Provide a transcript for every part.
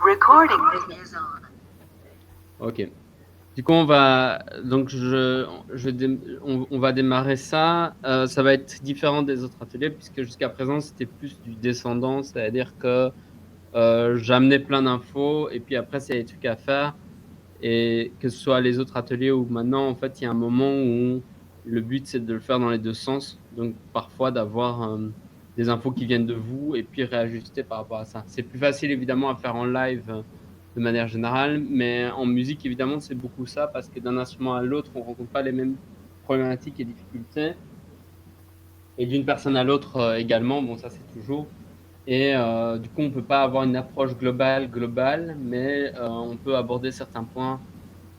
Recording is on. Ok. Du coup, on va démarrer ça. Ça va être différent des autres ateliers puisque jusqu'à présent, c'était plus du descendant, c'est-à-dire que j'amenais plein d'infos et puis après, c'est des trucs à faire. Et que ce soit les autres ateliers ou maintenant, en fait, il y a un moment où le but, c'est de le faire dans les deux sens. Donc, parfois, d'avoir des infos qui viennent de vous et puis réajuster par rapport à ça. C'est plus facile, évidemment, à faire en live de manière générale, mais en musique, évidemment, c'est beaucoup ça parce que d'un instrument à l'autre, on rencontre pas les mêmes problématiques et difficultés. Et d'une personne à l'autre également, bon, ça, c'est toujours. Et du coup, on peut pas avoir une approche globale, mais on peut aborder certains points,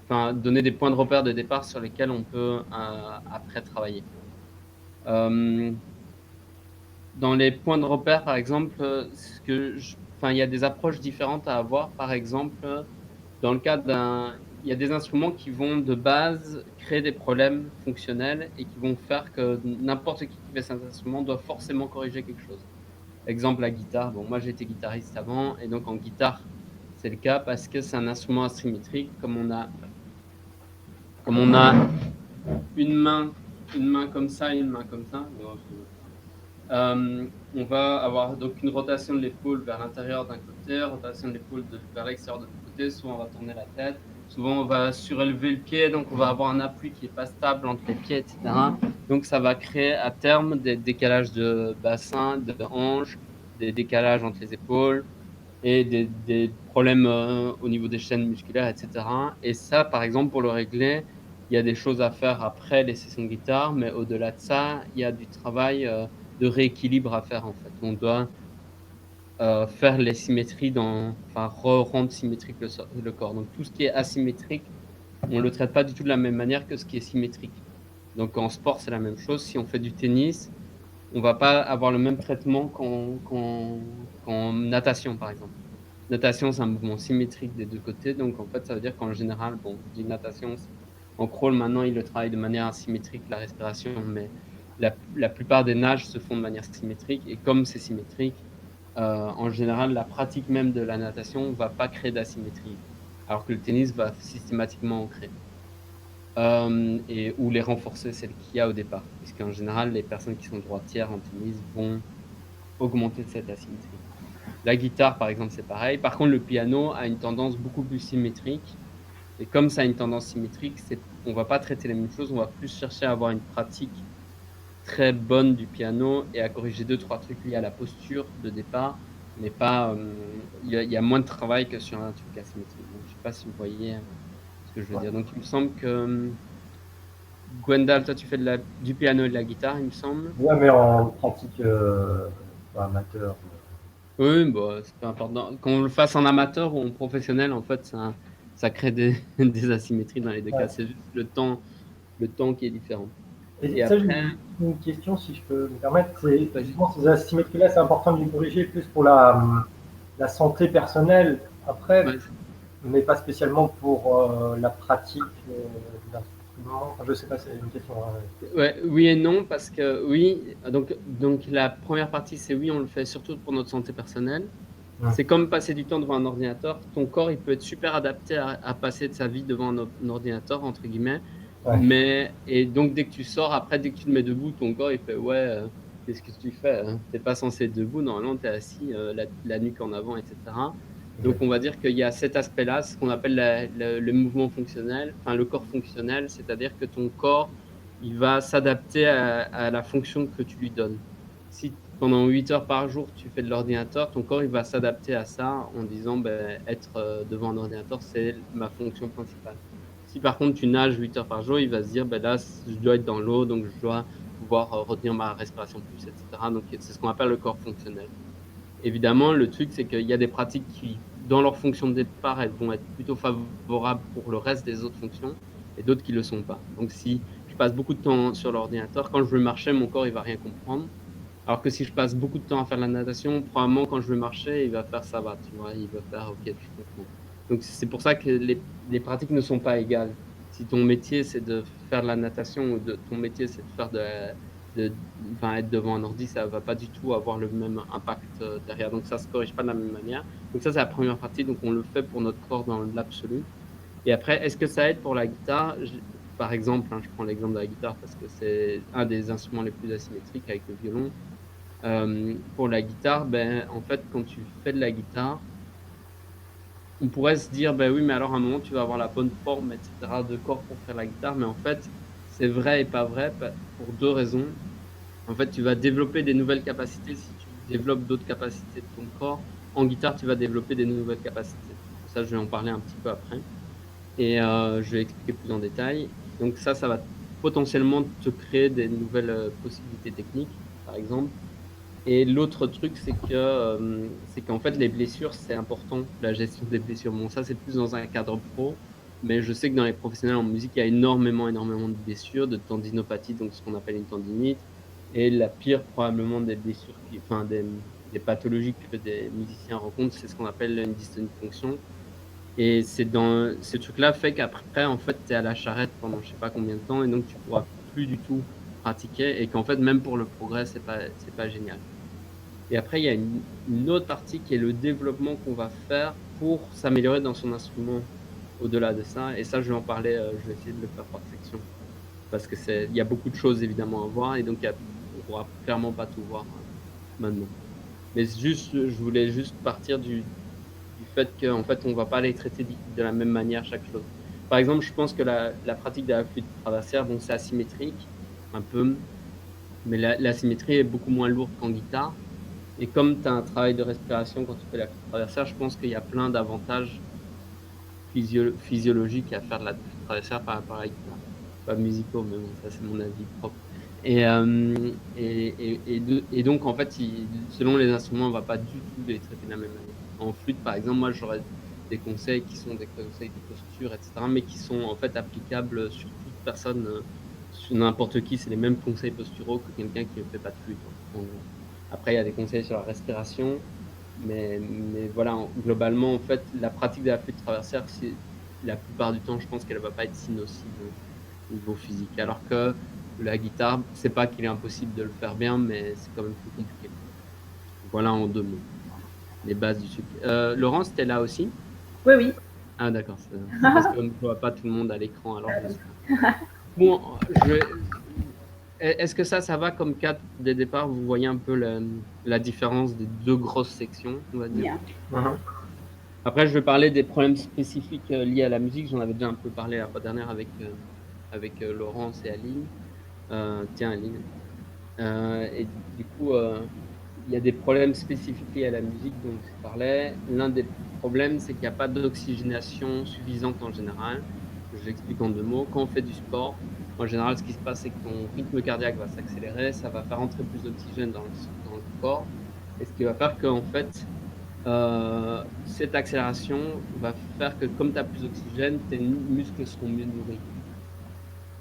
enfin, donner des points de repère de départ sur lesquels on peut après travailler. Dans les points de repère, par exemple, enfin, il y a des approches différentes à avoir. Par exemple, dans le cas il y a des instruments qui vont de base créer des problèmes fonctionnels et qui vont faire que n'importe qui fait cet instrument doit forcément corriger quelque chose. Exemple, la guitare. Bon, moi, j'étais guitariste avant, et donc en guitare, c'est le cas parce que c'est un instrument asymétrique, comme on a une main comme ça et une main comme ça. On va avoir donc une rotation de l'épaule vers l'intérieur d'un côté, rotation de l'épaule vers l'extérieur de l'autre côté. Souvent, on va tourner la tête. Souvent, on va surélever le pied, donc on va avoir un appui qui n'est pas stable entre les pieds, etc. Donc, ça va créer à terme des décalages de bassin, de hanches, des décalages entre les épaules et des problèmes au niveau des chaînes musculaires, etc. Et ça, par exemple, pour le régler, il y a des choses à faire après les sessions de guitare, mais au-delà de ça, il y a du travail de rééquilibre à faire, en fait. On doit faire les symétries enfin, rendre symétrique le corps. Donc, tout ce qui est asymétrique, on ne le traite pas du tout de la même manière que ce qui est symétrique. Donc, en sport, c'est la même chose. Si on fait du tennis, on va pas avoir le même traitement qu'en natation, par exemple. Natation, c'est un mouvement symétrique des deux côtés. Donc, en fait, ça veut dire qu'en général, bon, je dis natation, en crawl, maintenant, il le travaille de manière asymétrique, la respiration, mais la plupart des nages se font de manière symétrique. Et comme c'est symétrique, en général, la pratique même de la natation ne va pas créer d'asymétrie, alors que le tennis va systématiquement en créer. Ou les renforcer, celles qu'il y a au départ. Puisqu'en général, les personnes qui sont droitières en tennis vont augmenter cette asymétrie. La guitare, par exemple, c'est pareil. Par contre, le piano a une tendance beaucoup plus symétrique. Et comme ça a une tendance symétrique, on ne va pas traiter les mêmes choses, on va plus chercher à avoir une pratique très bonne du piano et à corriger 2-3 trucs liés à la posture de départ, mais pas. Il y a moins de travail que sur un truc asymétrique. Donc, je ne sais pas si vous voyez ce que je veux dire. Donc, il me semble que Gwendal, toi, tu fais du piano et de la guitare, il me semble. Ouais, mais en pratique amateur. Oui, bah, c'est peu important. Qu'on le fasse en amateur ou en professionnel, en fait, ça crée des asymétries dans les deux cas. Ouais. C'est juste le temps qui est différent. Et Et ça, j'ai après, une question, si je peux me permettre. C'est vas-y. justement ces asymétries-là, c'est important de les corriger plus pour la santé personnelle après, Ouais, mais pas spécialement pour la pratique d'instrument. Enfin, je sais pas, c'est une question. ouais, oui et non, parce que oui, donc la première partie, c'est oui, on le fait surtout pour notre santé personnelle. Ouais. C'est comme passer du temps devant un ordinateur. Ton corps, il peut être super adapté à passer de sa vie devant un ordinateur, entre guillemets. Ouais. Et donc, dès que tu sors, après, dès que tu te mets debout, ton corps, il fait ouais, qu'est-ce que tu fais? T'es pas censé être debout, normalement, tu es assis, la nuque en avant, etc. Donc, Ok. on va dire qu'il y a cet aspect-là, ce qu'on appelle le mouvement fonctionnel, enfin le corps fonctionnel, c'est-à-dire que ton corps, il va s'adapter à la fonction que tu lui donnes. Si pendant 8 heures par jour, tu fais de l'ordinateur, ton corps, il va s'adapter à ça en disant, ben, être devant un ordinateur, c'est ma fonction principale. Si par contre tu nages 8 heures par jour, il va se dire, ben là, je dois être dans l'eau, donc je dois pouvoir retenir ma respiration plus, etc. Donc c'est ce qu'on appelle le corps fonctionnel. Évidemment, le truc, c'est qu'il y a des pratiques qui, dans leur fonction de départ, elles vont être plutôt favorables pour le reste des autres fonctions et d'autres qui ne le sont pas. Donc si je passe beaucoup de temps sur l'ordinateur, quand je veux marcher, mon corps, il va rien comprendre. Alors que si je passe beaucoup de temps à faire la natation, probablement quand je vais marcher, il va faire ça va, tu vois, il va faire ok, je comprends. Donc c'est pour ça que les pratiques ne sont pas égales. Si ton métier c'est de faire de la natation ou ton métier c'est de faire de de être devant un ordi, ça va pas du tout avoir le même impact derrière. Donc ça se corrige pas de la même manière. Donc ça, c'est la première partie. Donc on le fait pour notre corps dans l'absolu. Et après, est-ce que ça aide pour la guitare? Par exemple, hein, je prends l'exemple de la guitare parce que c'est un des instruments les plus asymétriques avec le violon. Pour la guitare, ben, en fait, quand tu fais de la guitare, on pourrait se dire, ben oui, mais alors à un moment, tu vas avoir la bonne forme, etc., de corps pour faire la guitare. Mais en fait, c'est vrai et pas vrai pour deux raisons. En fait, tu vas développer des nouvelles capacités si tu développes d'autres capacités de ton corps. En guitare, tu vas développer des nouvelles capacités. Ça, je vais en parler un petit peu après. Et je vais expliquer plus en détail. Donc ça va potentiellement te créer des nouvelles possibilités techniques, par exemple. Et l'autre truc, c'est qu'en fait, les blessures, c'est important, la gestion des blessures. Bon, ça, c'est plus dans un cadre pro, mais je sais que dans les professionnels en musique, il y a énormément de blessures, de tendinopathie, donc ce qu'on appelle une tendinite, et la pire, probablement, des blessures, enfin, des pathologies que des musiciens rencontrent, c'est ce qu'on appelle une dystonie de fonction. Et c'est dans ce truc-là fait qu'après, en fait, tu es à la charrette pendant je sais pas combien de temps, et donc tu pourras plus du tout pratiquer, et qu'en fait, même pour le progrès, c'est pas génial. Et après, il y a une autre partie qui est le développement qu'on va faire pour s'améliorer dans son instrument au-delà de ça. Et ça, je vais en parler, je vais essayer de le faire par section. Parce que il y a beaucoup de choses évidemment à voir, et donc on pourra clairement pas tout voir maintenant. Mais juste, je voulais juste partir du fait qu'en fait, on va pas les traiter de la même manière chaque chose. Par exemple, je pense que la pratique de la flûte traversière, bon, c'est asymétrique, un peu, mais la symétrie est beaucoup moins lourde qu'en guitare. Et comme tu as un travail de respiration quand tu fais la flûte traversière, je pense qu'il y a plein d'avantages physiologiques à faire de la flûte traversière par rapport à la guitare. Pas musicaux, mais bon, ça c'est mon avis propre. Et donc, en fait, selon les instruments, on ne va pas du tout les traiter de la même manière. En flûte, par exemple, moi j'aurais des conseils qui sont des conseils de posture, etc., mais qui sont en fait applicables sur toute personne, sur n'importe qui. C'est les mêmes conseils posturaux que quelqu'un qui ne fait pas de flûte, en gros. Après, il y a des conseils sur la respiration, mais voilà, globalement, en fait, la pratique de la flûte traversière, la plupart du temps, je pense qu'elle ne va pas être si nocive au niveau physique. Alors que la guitare, c'est pas qu'il est impossible de le faire bien, mais c'est quand même plus compliqué. Voilà en deux mots, les bases du truc. Laurence, t'es là aussi? Oui, oui. Ah d'accord, c'est parce qu'on ne voit pas tout le monde à l'écran. Alors bon, est-ce que ça va comme cadre des départs? Vous voyez un peu la différence des deux grosses sections, on va dire. Bien. Après, je vais parler des problèmes spécifiques liés à la musique. J'en avais déjà un peu parlé la fois dernière avec Laurence et Aline. Tiens, Aline. Et du coup, il y a des problèmes spécifiques liés à la musique dont je parlais. L'un des problèmes, c'est qu'il n'y a pas d'oxygénation suffisante en général. Je l'explique en deux mots. Quand on fait du sport, en général, ce qui se passe, c'est que ton rythme cardiaque va s'accélérer, ça va faire entrer plus d'oxygène dans le corps, et ce qui va faire qu'en fait, cette accélération va faire que comme tu as plus d'oxygène, tes muscles seront mieux nourris.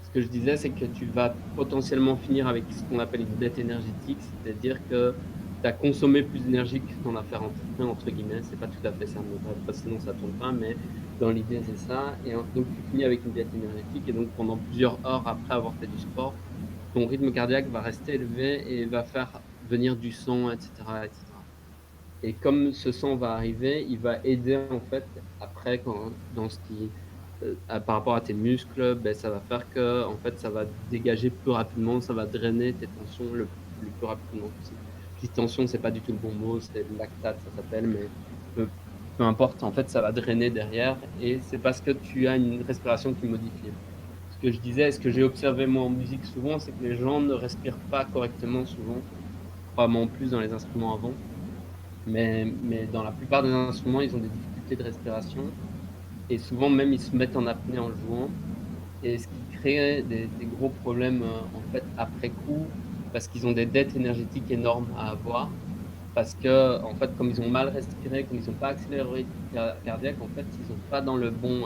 Ce que je disais, c'est que tu vas potentiellement finir avec ce qu'on appelle une dette énergétique, c'est-à-dire que tu as consommé plus d'énergie que tu en as fait rentrer, entre guillemets. C'est pas tout à fait ça, mais sinon ça ne tourne pas, mais dans l'idée c'est ça. Et donc tu finis avec une dette énergétique, et donc pendant plusieurs heures après avoir fait du sport, ton rythme cardiaque va rester élevé et va faire venir du sang, etc., etc. Et comme ce sang va arriver, il va aider en fait après dans ce qui par rapport à tes muscles, ben, ça va faire que en fait ça va dégager plus rapidement, ça va drainer tes tensions le plus rapidement possible. Puis tension, c'est pas du tout le bon mot, c'est le lactate, ça s'appelle, mais peu importe, en fait ça va drainer derrière, et c'est parce que tu as une respiration qui est modifiée. Ce que je disais, ce que j'ai observé moi en musique souvent, c'est que les gens ne respirent pas correctement souvent, probablement plus dans les instruments avant. Mais dans la plupart des instruments, ils ont des difficultés de respiration, et souvent même ils se mettent en apnée en jouant, et ce qui crée des gros problèmes en fait après coup, parce qu'ils ont des dettes énergétiques énormes à avoir, parce que en fait comme ils ont mal respiré, comme ils n'ont pas accéléré le rythme cardiaque, en fait ils sont pas dans le bon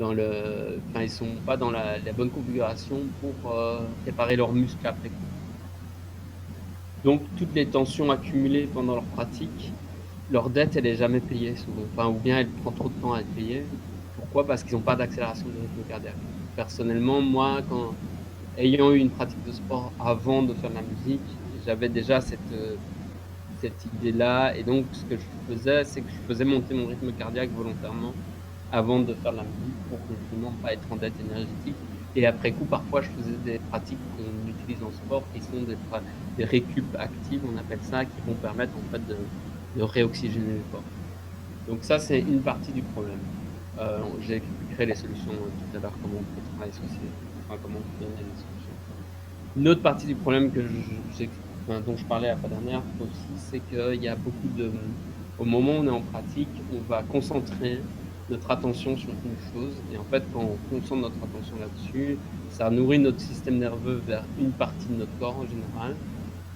ils sont pas dans la bonne configuration pour préparer leurs muscles après coup. Donc, toutes les tensions accumulées pendant leur pratique, leur dette, elle est jamais payée souvent. Enfin, ou bien elle prend trop de temps à être payée. Pourquoi? Parce qu'ils n'ont pas d'accélération du rythme cardiaque. Personnellement, moi, ayant eu une pratique de sport avant de faire de la musique, j'avais déjà cette idée-là. Et donc, ce que je faisais, c'est que je faisais monter mon rythme cardiaque volontairement avant de faire de la musique pour justement pas être en dette énergétique. Et après coup, parfois, je faisais des pratiques qu'on utilise en sport qui sont des récup actives, on appelle ça, qui vont permettre en fait de réoxygéner le corps. Donc ça, c'est une partie du problème. J'expliquerai les solutions tout à l'heure, comment on peut travailler sur enfin, comment on peut donner des solutions. Une autre partie du problème dont je parlais la fois dernière aussi, c'est qu'il y a beaucoup au moment où on est en pratique, on va concentrer notre attention sur une chose. Et en fait, quand on concentre notre attention là-dessus, ça nourrit notre système nerveux vers une partie de notre corps en général.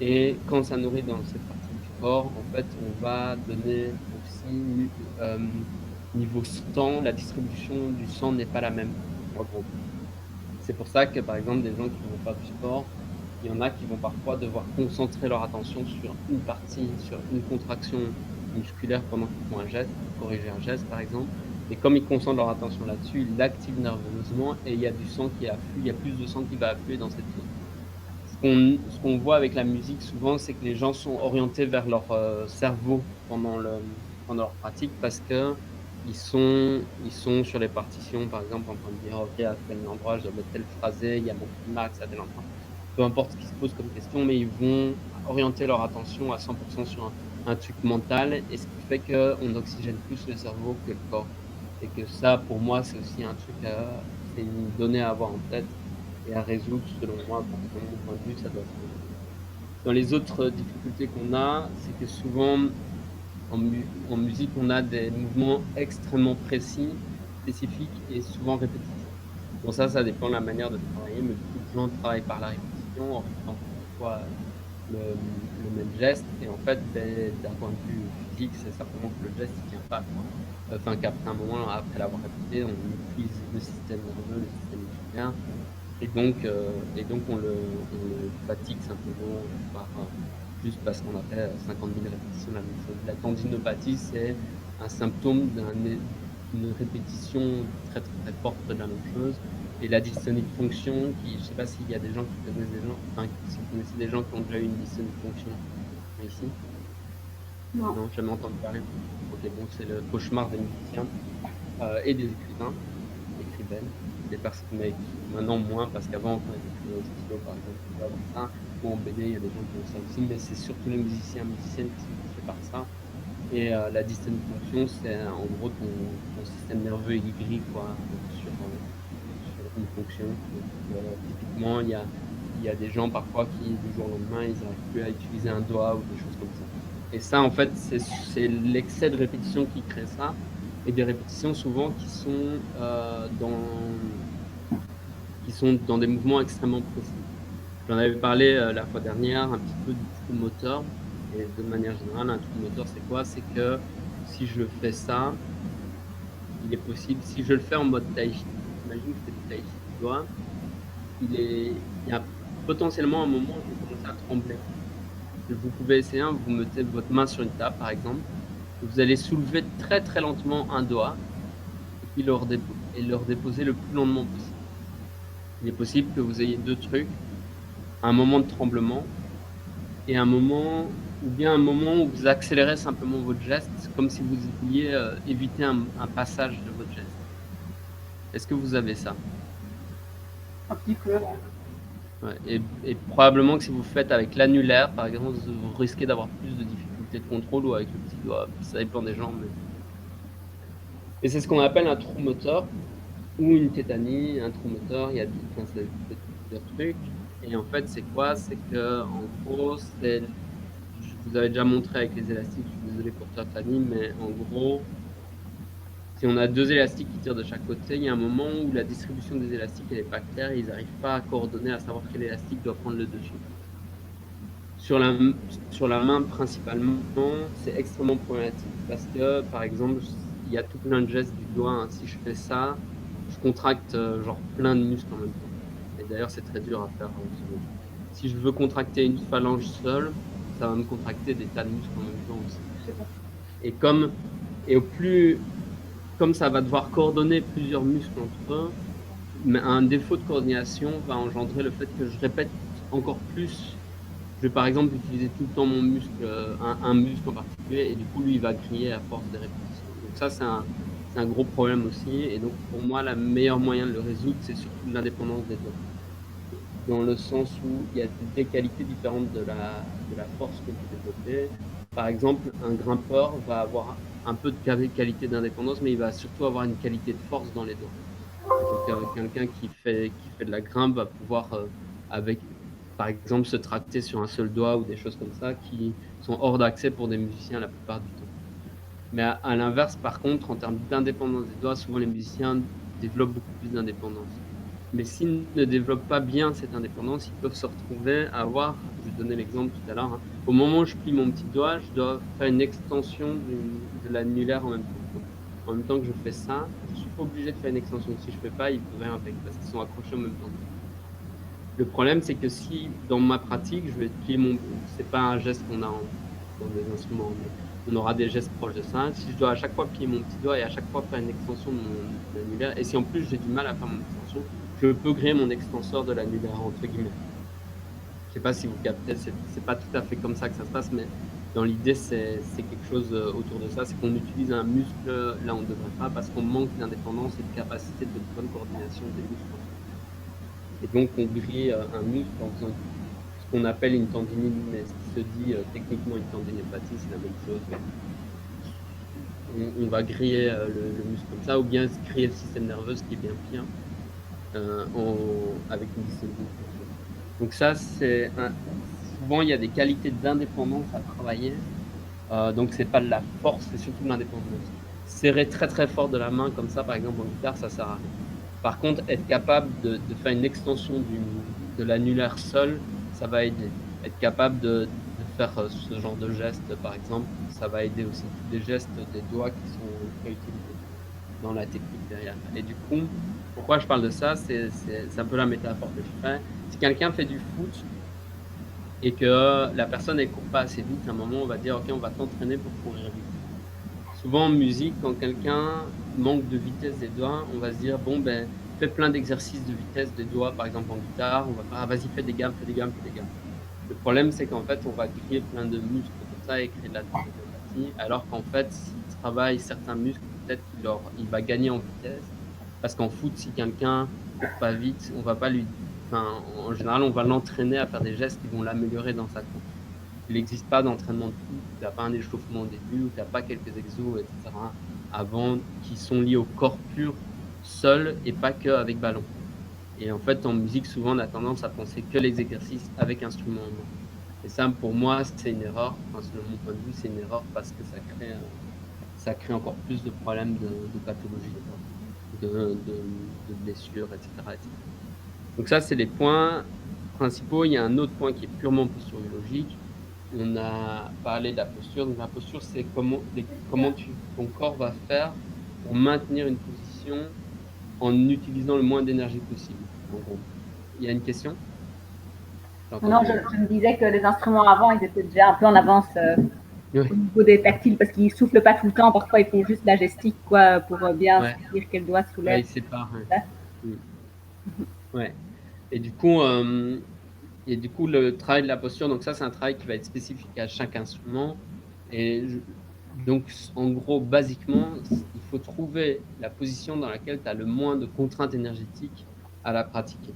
Et quand ça nourrit dans cette partie du corps, en fait, on va donner aussi, niveau sang, la distribution du sang n'est pas la même, en gros. C'est pour ça que, par exemple, des gens qui vont faire du sport, il y en a qui vont parfois devoir concentrer leur attention sur une partie, sur une contraction musculaire pendant qu'ils font un geste, pour corriger un geste, par exemple. Et comme ils concentrent leur attention là-dessus, ils l'activent nerveusement et il y a du sang qui afflue, il y a plus de sang qui va affluer dans cette zone. Ce qu'on voit avec la musique souvent, c'est que les gens sont orientés vers leur cerveau pendant leur pratique parce que ils sont sur les partitions, par exemple, en train de dire: «OK, à tel endroit, je dois mettre tel phrasé, il y a mon climax à tel endroit». Peu importe ce qui se pose comme question, mais ils vont orienter leur attention à 100 sur un truc mental, et ce qui fait qu'on oxygène plus le cerveau que le corps. Et que ça, pour moi, c'est aussi un truc c'est une donnée à avoir en tête et à résoudre selon moi. Enfin, de mon point de vue, ça doit se résoudre. Dans les autres difficultés qu'on a, c'est que souvent en musique, on a des mouvements extrêmement précis, spécifiques et souvent répétitifs. Bon, ça dépend de la manière de travailler, mais beaucoup de gens travaillent par la répétition en répétant plusieurs fois le même geste. Et en fait, d'un point de vue physique, c'est simplement que le geste ne tient pas, quoi. Enfin, qu'après un moment, après l'avoir répété, on épuise le système nerveux, le système musculaire. Et donc on le fatigue simplement juste parce qu'on a fait 50 000 répétitions de la même chose. La tendinopathie, c'est un symptôme d'une répétition très, très, très forte de la même chose. Et la dystonie de fonction, je ne sais pas s'il y a des gens qui connaissent si vous connaissez des gens qui ont déjà eu une dystonie de fonction ici. Non. Non, jamais entendu parler. Ok, bon, c'est le cauchemar des musiciens et des écrivaines, des personnes, mais maintenant moins, parce qu'avant, quand ils écrivaient au stylo, par exemple, on peut avoir ça, ou en BD, il y a des gens qui ont ça aussi, mais c'est surtout les musiciennes qui sont touchés par ça. Et la dystonie de fonction, c'est en gros ton système nerveux est aigri, quoi, sur une fonction. Donc, typiquement, il y a des gens parfois qui, du jour au lendemain, ils n'arrivent plus à utiliser un doigt ou des choses comme ça. Et ça, en fait, c'est l'excès de répétition qui crée ça. Et des répétitions souvent qui sont dans des mouvements extrêmement précis. J'en avais parlé la fois dernière un petit peu du trou moteur. Et de manière générale, un trou moteur, c'est quoi? C'est que si je fais ça, il est possible, si je le fais en mode tai chi, imagine que je fais du tai chi du doigt, il y a potentiellement un moment où je vais commencer à trembler. Vous pouvez essayer, vous mettez votre main sur une table, par exemple, et vous allez soulever très très lentement un doigt, et puis le redéposer le plus lentement possible. Il est possible que vous ayez deux trucs, un moment de tremblement, et un moment où vous accélérez simplement votre geste, comme si vous vouliez éviter un passage de votre geste. Est-ce que vous avez ça? Un petit peu. Ouais, et probablement que si vous le faites avec l'annulaire, par exemple, vous risquez d'avoir plus de difficultés de contrôle, ou avec le petit doigt, ça dépend des gens. Et c'est ce qu'on appelle un trou moteur ou une tétanie. Un trou moteur, il y a plusieurs trucs. Et en fait, c'est quoi? C'est que, en gros, je vous avais déjà montré avec les élastiques, je suis désolé pour tétanie, mais en gros, si on a deux élastiques qui tirent de chaque côté, il y a un moment où la distribution des élastiques elle n'est pas claire et ils n'arrivent pas à coordonner, à savoir quel élastique doit prendre le dessus. Sur la main, principalement, c'est extrêmement problématique parce que, par exemple, il y a tout plein de gestes du doigt. Hein. Si je fais ça, je contracte genre plein de muscles en même temps. Et d'ailleurs, c'est très dur à faire en second. Si je veux contracter une phalange seule, ça va me contracter des tas de muscles en même temps aussi. Et comme ça va devoir coordonner plusieurs muscles entre eux, mais un défaut de coordination va engendrer le fait que je répète encore plus. Je vais par exemple utiliser tout le temps mon muscle, un muscle en particulier, et du coup lui il va griller à force des répétitions. Donc ça c'est un gros problème aussi, et donc pour moi le meilleur moyen de le résoudre c'est surtout l'indépendance des doigts. Dans le sens où il y a des qualités différentes de la force qu'on peut développer. Par exemple, un grimpeur va avoir un peu de qualité d'indépendance, mais il va surtout avoir une qualité de force dans les doigts. Donc, quelqu'un qui fait de la grimpe va pouvoir, avec, par exemple, se tracter sur un seul doigt ou des choses comme ça qui sont hors d'accès pour des musiciens la plupart du temps. Mais à l'inverse, par contre, en termes d'indépendance des doigts, souvent les musiciens développent beaucoup plus d'indépendance. Mais s'ils ne développent pas bien cette indépendance, ils peuvent se retrouver à avoir, je vais donner l'exemple tout à l'heure, hein, au moment où je plie mon petit doigt, je dois faire une extension de l'annulaire en même temps. En même temps que je fais ça, je ne suis pas obligé de faire une extension. Si je ne fais pas, ils pourraient impacter parce qu'ils sont accrochés en même temps. Le problème, c'est que si dans ma pratique, je vais plier mon... C'est pas un geste qu'on a dans des instruments, mais on aura des gestes proches de ça. Si je dois à chaque fois plier mon petit doigt et à chaque fois faire une extension de mon annulaire, et si en plus j'ai du mal à faire mon extension, je peux griller mon extenseur de l'annulaire, entre guillemets. Je sais pas si vous captez, c'est pas tout à fait comme ça que ça se passe, mais dans l'idée, c'est quelque chose autour de ça. C'est qu'on utilise un muscle là où on ne devrait pas parce qu'on manque d'indépendance et de capacité de bonne coordination des muscles. Et donc, on grille un muscle en faisant ce qu'on appelle une tendinite, mais ce qui se dit techniquement une tendinopathie, c'est la même chose. On va griller le muscle comme ça, ou bien griller le système nerveux, ce qui est bien pire, avec une dystonie. Donc ça, souvent, il y a des qualités d'indépendance à travailler. Donc, c'est pas de la force, c'est surtout de l'indépendance. Serrer très très fort de la main comme ça, par exemple en guitare, ça sert à rien. Par contre, être capable de faire une extension de l'annulaire seul, ça va aider. Être capable de faire ce genre de geste, par exemple, ça va aider aussi. Des gestes des doigts qui sont réutilisés dans la technique derrière. Et du coup, pourquoi je parle de ça, c'est un peu la métaphore que je fais. Si quelqu'un fait du foot et que la personne ne court pas assez vite, à un moment, on va dire, OK, on va t'entraîner pour courir vite. Souvent en musique, quand quelqu'un manque de vitesse des doigts, on va se dire, bon, ben, fais plein d'exercices de vitesse des doigts, par exemple en guitare, on va faire, vas-y, fais des gammes, fais des gammes, fais des gammes. Le problème, c'est qu'en fait, on va griller plein de muscles comme ça et créer de la tendinopathie, alors qu'en fait, s'il travaille certains muscles, peut-être qu'il va gagner en vitesse, parce qu'en foot, si quelqu'un ne court pas vite, on va pas lui... Enfin, en général, on va l'entraîner à faire des gestes qui vont l'améliorer dans sa course. Il n'existe pas d'entraînement de foot, tu n'as pas un échauffement au début, ou tu n'as pas quelques exos, etc. avant, qui sont liés au corps pur, seul, et pas qu'avec ballon. Et en fait, en musique, souvent, on a tendance à penser que les exercices avec instrument en main. Et ça, pour moi, c'est une erreur. Enfin, selon mon point de vue, c'est une erreur parce que ça crée encore plus de problèmes de pathologie, de blessures, etc., etc. Donc ça, c'est les points principaux. Il y a un autre point qui est purement posturologique. On a parlé de la posture. Donc la posture, c'est comment ton corps va faire pour maintenir une position en utilisant le moins d'énergie possible. En gros. Il y a une question? Non, je me disais que les instruments avant, ils étaient déjà un peu en avance au niveau des tactiles parce qu'ils soufflent pas tout le temps. Parfois, ils font juste la gestique quoi, pour bien sentir quel doigt soulève. Ouais, ils séparent. Ouais. Et du coup, le travail de la posture, donc ça, c'est un travail qui va être spécifique à chaque instrument. Et donc, en gros, basiquement, il faut trouver la position dans laquelle tu as le moins de contraintes énergétiques à la pratiquer.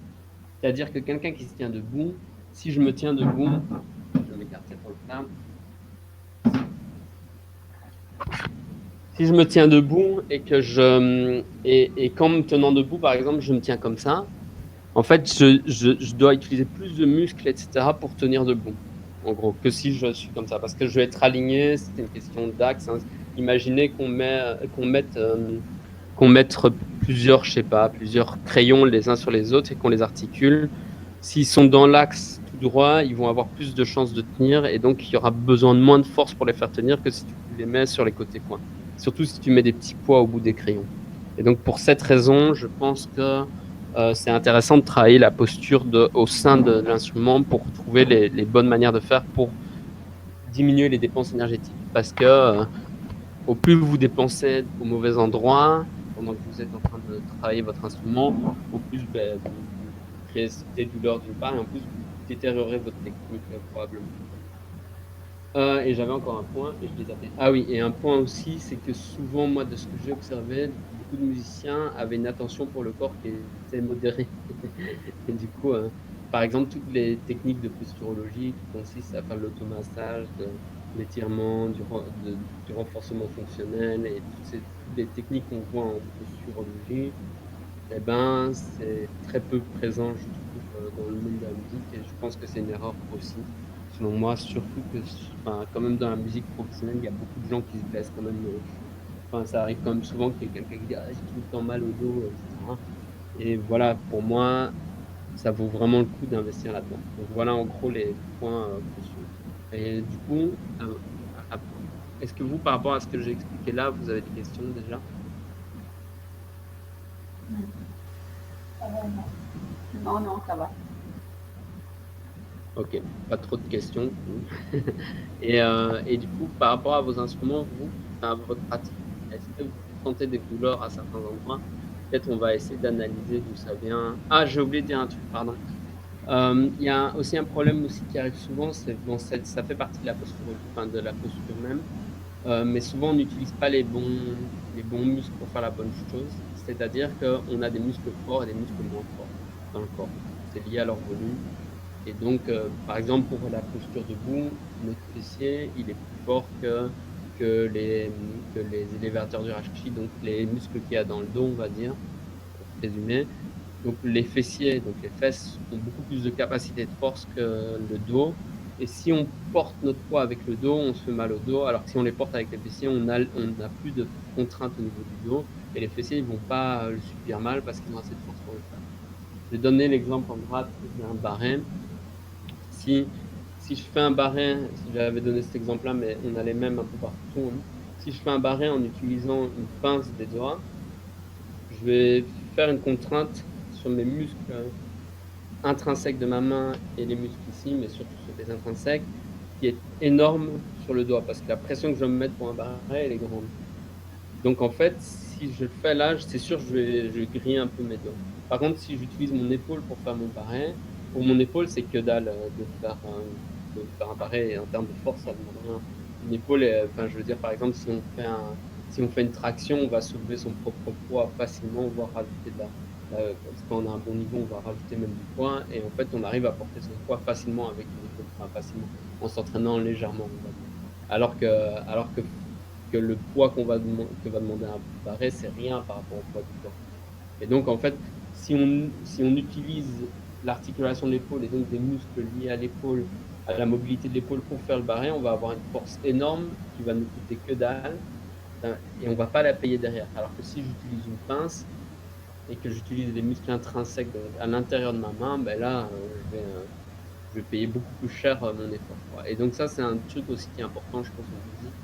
C'est-à-dire que quelqu'un qui se tient debout, si je me tiens debout, je vais m'écarter pour le faire. Si je me tiens debout et que et qu'en me tenant debout, par exemple, je me tiens comme ça, en fait, je dois utiliser plus de muscles, etc., pour tenir debout, en gros, que si je suis comme ça. Parce que je vais être aligné, c'est une question d'axe. Hein. Imaginez qu'on mette plusieurs, plusieurs crayons les uns sur les autres et qu'on les articule. S'ils sont dans l'axe tout droit, ils vont avoir plus de chances de tenir et donc il y aura besoin de moins de force pour les faire tenir que si tu les mets sur les côtés coins. Surtout si tu mets des petits poids au bout des crayons. Et donc pour cette raison, je pense que c'est intéressant de travailler la posture au sein de l'instrument pour trouver les bonnes manières de faire pour diminuer les dépenses énergétiques. Parce que au plus vous dépensez au mauvais endroit, pendant que vous êtes en train de travailler votre instrument, en plus, vous créez des douleurs d'une part, et en plus, vous détériorez votre technique probablement. Et j'avais encore un point, et je l'ai zappé. Ah oui, et un point aussi, c'est que souvent, moi, de ce que j'ai observé, beaucoup de musiciens avaient une attention pour le corps qui était modérée. Et du coup, par exemple, toutes les techniques de posturologie qui consistent à faire de l'automassage, de l'étirement, du renforcement fonctionnel et toutes les techniques qu'on voit en posturologie, eh ben, c'est très peu présent, je trouve, dans le monde de la musique, et je pense que c'est une erreur aussi, selon moi, surtout que, enfin, quand même dans la musique professionnelle, il y a beaucoup de gens qui se blessent quand même. Enfin, ça arrive quand même souvent qu'il y ait quelqu'un qui dit « Ah, j'ai tout le temps mal au dos », etc. Et voilà, pour moi, ça vaut vraiment le coup d'investir là-dedans. Donc voilà en gros les points cruciaux. Et du coup, est-ce que vous, par rapport à ce que j'ai expliqué là, vous avez des questions déjà? Non, ça va. Ok, pas trop de questions. Et du coup, par rapport à vos instruments, vous, à votre pratique, est-ce que vous sentez des douleurs à certains endroits? Peut-être on va essayer d'analyser d'où ça vient. Ah, j'ai oublié de dire un truc, pardon. Il y a aussi un problème aussi qui arrive souvent, c'est bon, ça fait partie de la posture, enfin de la posture même, mais souvent on n'utilise pas les bons muscles pour faire la bonne chose. C'est-à-dire qu'on a des muscles forts et des muscles moins forts dans le corps. C'est lié à leur volume. Et donc, par exemple, pour la posture debout, notre fessier, il est plus fort que les élévateurs du rachis, donc les muscles qu'il y a dans le dos, on va dire, pour résumer. Donc les fessiers, donc les fesses, ont beaucoup plus de capacité de force que le dos. Et si on porte notre poids avec le dos, on se fait mal au dos. Alors que si on les porte avec les fessiers, on n'a plus de contrainte au niveau du dos. Et les fessiers, ils vont pas le subir mal parce qu'ils ont assez de force pour le faire. Je vais donner l'exemple en droite d'un barret. Si je fais un barret, si j'avais donné cet exemple-là, mais on a les mêmes un peu partout. Hein. Si je fais un barret en utilisant une pince des doigts, je vais faire une contrainte sur mes muscles intrinsèques de ma main et les muscles ici, mais surtout sur les intrinsèques, qui est énorme sur le doigt, parce que la pression que je vais me mettre pour un barret, elle est grande. Donc en fait, si je le fais là, c'est sûr que je vais griller un peu mes doigts. Par contre, si j'utilise mon épaule pour faire mon barret, pour mon épaule, c'est que dalle de faire un barret, et en termes de force, ça demande rien. Une épaule, enfin, je veux dire, par exemple, si on fait une traction, on va soulever son propre poids facilement, voire rajouter parce que quand on a un bon niveau, on va rajouter même du poids, et en fait, on arrive à porter son poids facilement avec une épaule, enfin facilement, en s'entraînant légèrement, on va dire. Alors que le poids que va demander un barret, c'est rien par rapport au poids du corps. Et donc, en fait, si on utilise l'articulation de l'épaule et donc des muscles liés à l'épaule, à la mobilité de l'épaule pour faire le barret, on va avoir une force énorme qui va nous coûter que dalle et on va pas la payer derrière. Alors que si j'utilise une pince et que j'utilise les muscles intrinsèques à l'intérieur de ma main, ben là, je vais payer beaucoup plus cher mon effort, quoi. Et donc ça, c'est un truc aussi qui est important, je pense, en musique,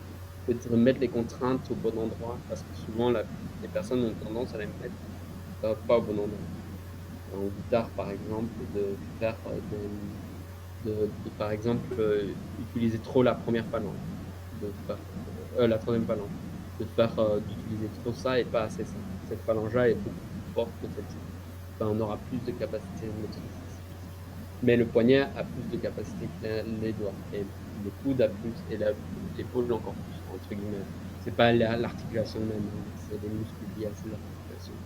c'est de mettre les contraintes au bon endroit, parce que souvent, les personnes ont tendance à les mettre pas au bon endroit. En guitare, par exemple, de faire par exemple, utiliser trop la première phalange, la troisième phalange, d'utiliser trop ça et pas assez ça. Cette phalange-là est beaucoup plus forte que celle-ci. Enfin, on aura plus de capacité motrice. Mais le poignet a plus de capacité que les doigts. Et le coude a plus, et l'épaule encore plus, entre guillemets. C'est pas l'articulation même, c'est les muscles liés à ces articulations.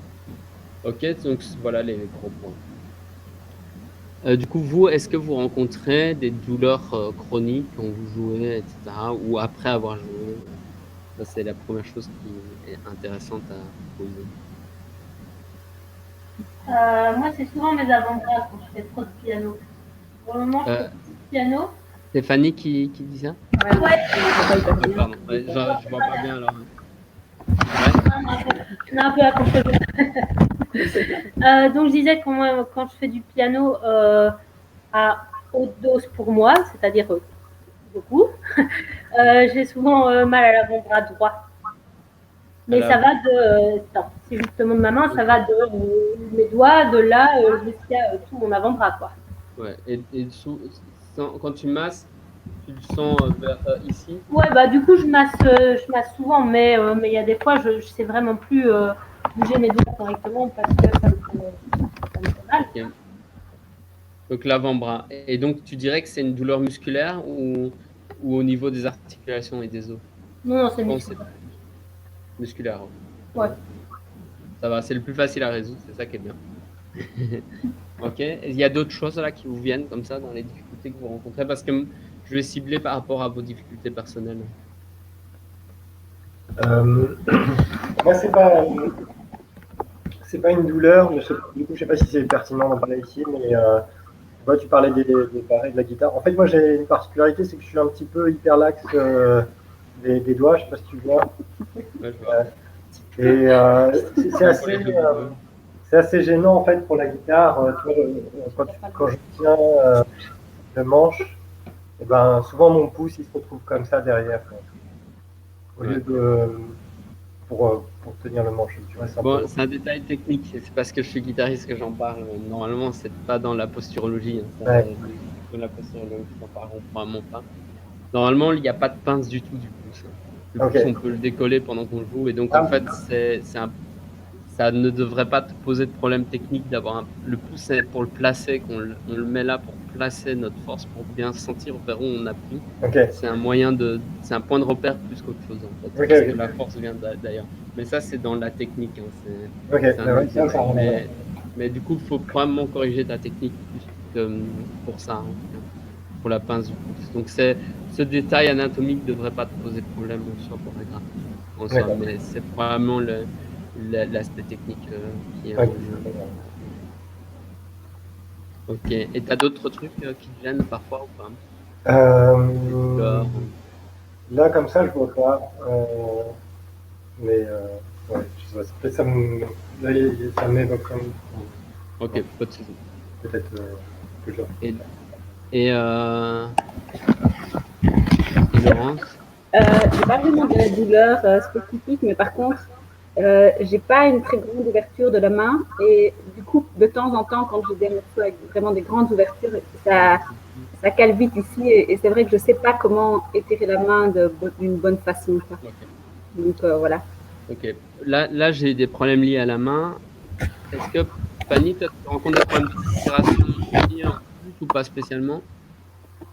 Ok, donc voilà les gros points. Du coup, vous, est-ce que vous rencontrez des douleurs chroniques quand vous jouez, etc., ou après avoir joué? Ça, c'est la première chose qui est intéressante à poser. Moi, c'est souvent mes avant-bras quand je fais trop de piano. Pour le moment, je fais plus de piano. C'est Fanny qui dit ça? Ouais. Pardon, je vois pas bien alors. On a un peu à contre-jour. Donc, je disais que quand je fais du piano à haute dose pour moi, c'est-à-dire beaucoup, j'ai souvent mal à l'avant-bras droit. Mais ça va c'est justement de ma main, ça va de mes doigts, de là jusqu'à tout mon avant-bras, quoi. Ouais, et quand tu masses, tu le sens ici? Ouais, bah du coup je masse souvent, mais il y a des fois je sais vraiment plus bouger mes doigts correctement parce que ça me fait mal. Ok. Donc l'avant-bras. Et donc tu dirais que c'est une douleur musculaire ou au niveau des articulations et des os? Non, c'est Bon, musculaire. musculaire. Ouais. Ça va, c'est le plus facile à résoudre, c'est ça qui est bien. Ok. Il y a d'autres choses là qui vous viennent comme ça dans les difficultés que vous rencontrez? Parce que je vais cibler par rapport à vos difficultés personnelles. Moi, c'est pas une douleur, mais du coup, je sais pas si c'est pertinent d'en parler ici, mais toi, tu parlais pareils de la guitare. En fait, moi, j'ai une particularité, c'est que je suis un petit peu hyperlaxe des doigts, je sais pas si tu vois. Ouais, je vois. Et c'est assez gênant en fait pour la guitare. Tu vois, quand je tiens le manche, et ben, souvent mon pouce il se retrouve comme ça derrière, quoi. Au lieu de pour tenir le manche. Tu vois, Bon, c'est un détail technique, c'est parce que je suis guitariste que j'en parle. Normalement, c'est pas dans la posturologie. Hein. Ouais. Dans la posturologie, j'en parle vraiment pas. Normalement, il n'y a pas de pince du tout du pouce. Le pouce, on peut le décoller pendant qu'on joue. Et donc, en fait, ça ne devrait pas te poser de problème technique d'avoir le pouce, c'est pour le placer, on le met là pour placer notre force, pour bien sentir vers où on appuie. C'est un moyen c'est un point de repère plus qu'autre chose en fait. Parce que la force vient d'ailleurs. Mais ça, c'est dans la technique. Hein. Mais du coup, il faut probablement corriger ta technique plus que pour ça, hein, pour la pince du pouce. Donc, ce détail anatomique ne devrait pas te poser de problème en soi pour la graphe. Mais c'est probablement l'aspect technique qui est en jeu. Ok. Et tu as d'autres trucs qui te gênent parfois ou pas? Là, comme ça, je vois pas. Mais ouais, peut-être ça m'évoque comme. Ok, pas de soucis. Peut-être que je. Et Laurence? J'ai pas vraiment de douleur spécifique, mais par contre, j'ai pas une très grande ouverture de la main et du coup, de temps en temps, quand j'ai des morceaux avec vraiment des grandes ouvertures, ça cale vite ici et c'est vrai que je sais pas comment étirer la main d'une bonne façon. Okay. Donc voilà. Ok. Là, j'ai des problèmes liés à la main. Est-ce que Fanny, tu rencontres des problèmes de respiration ou pas spécialement?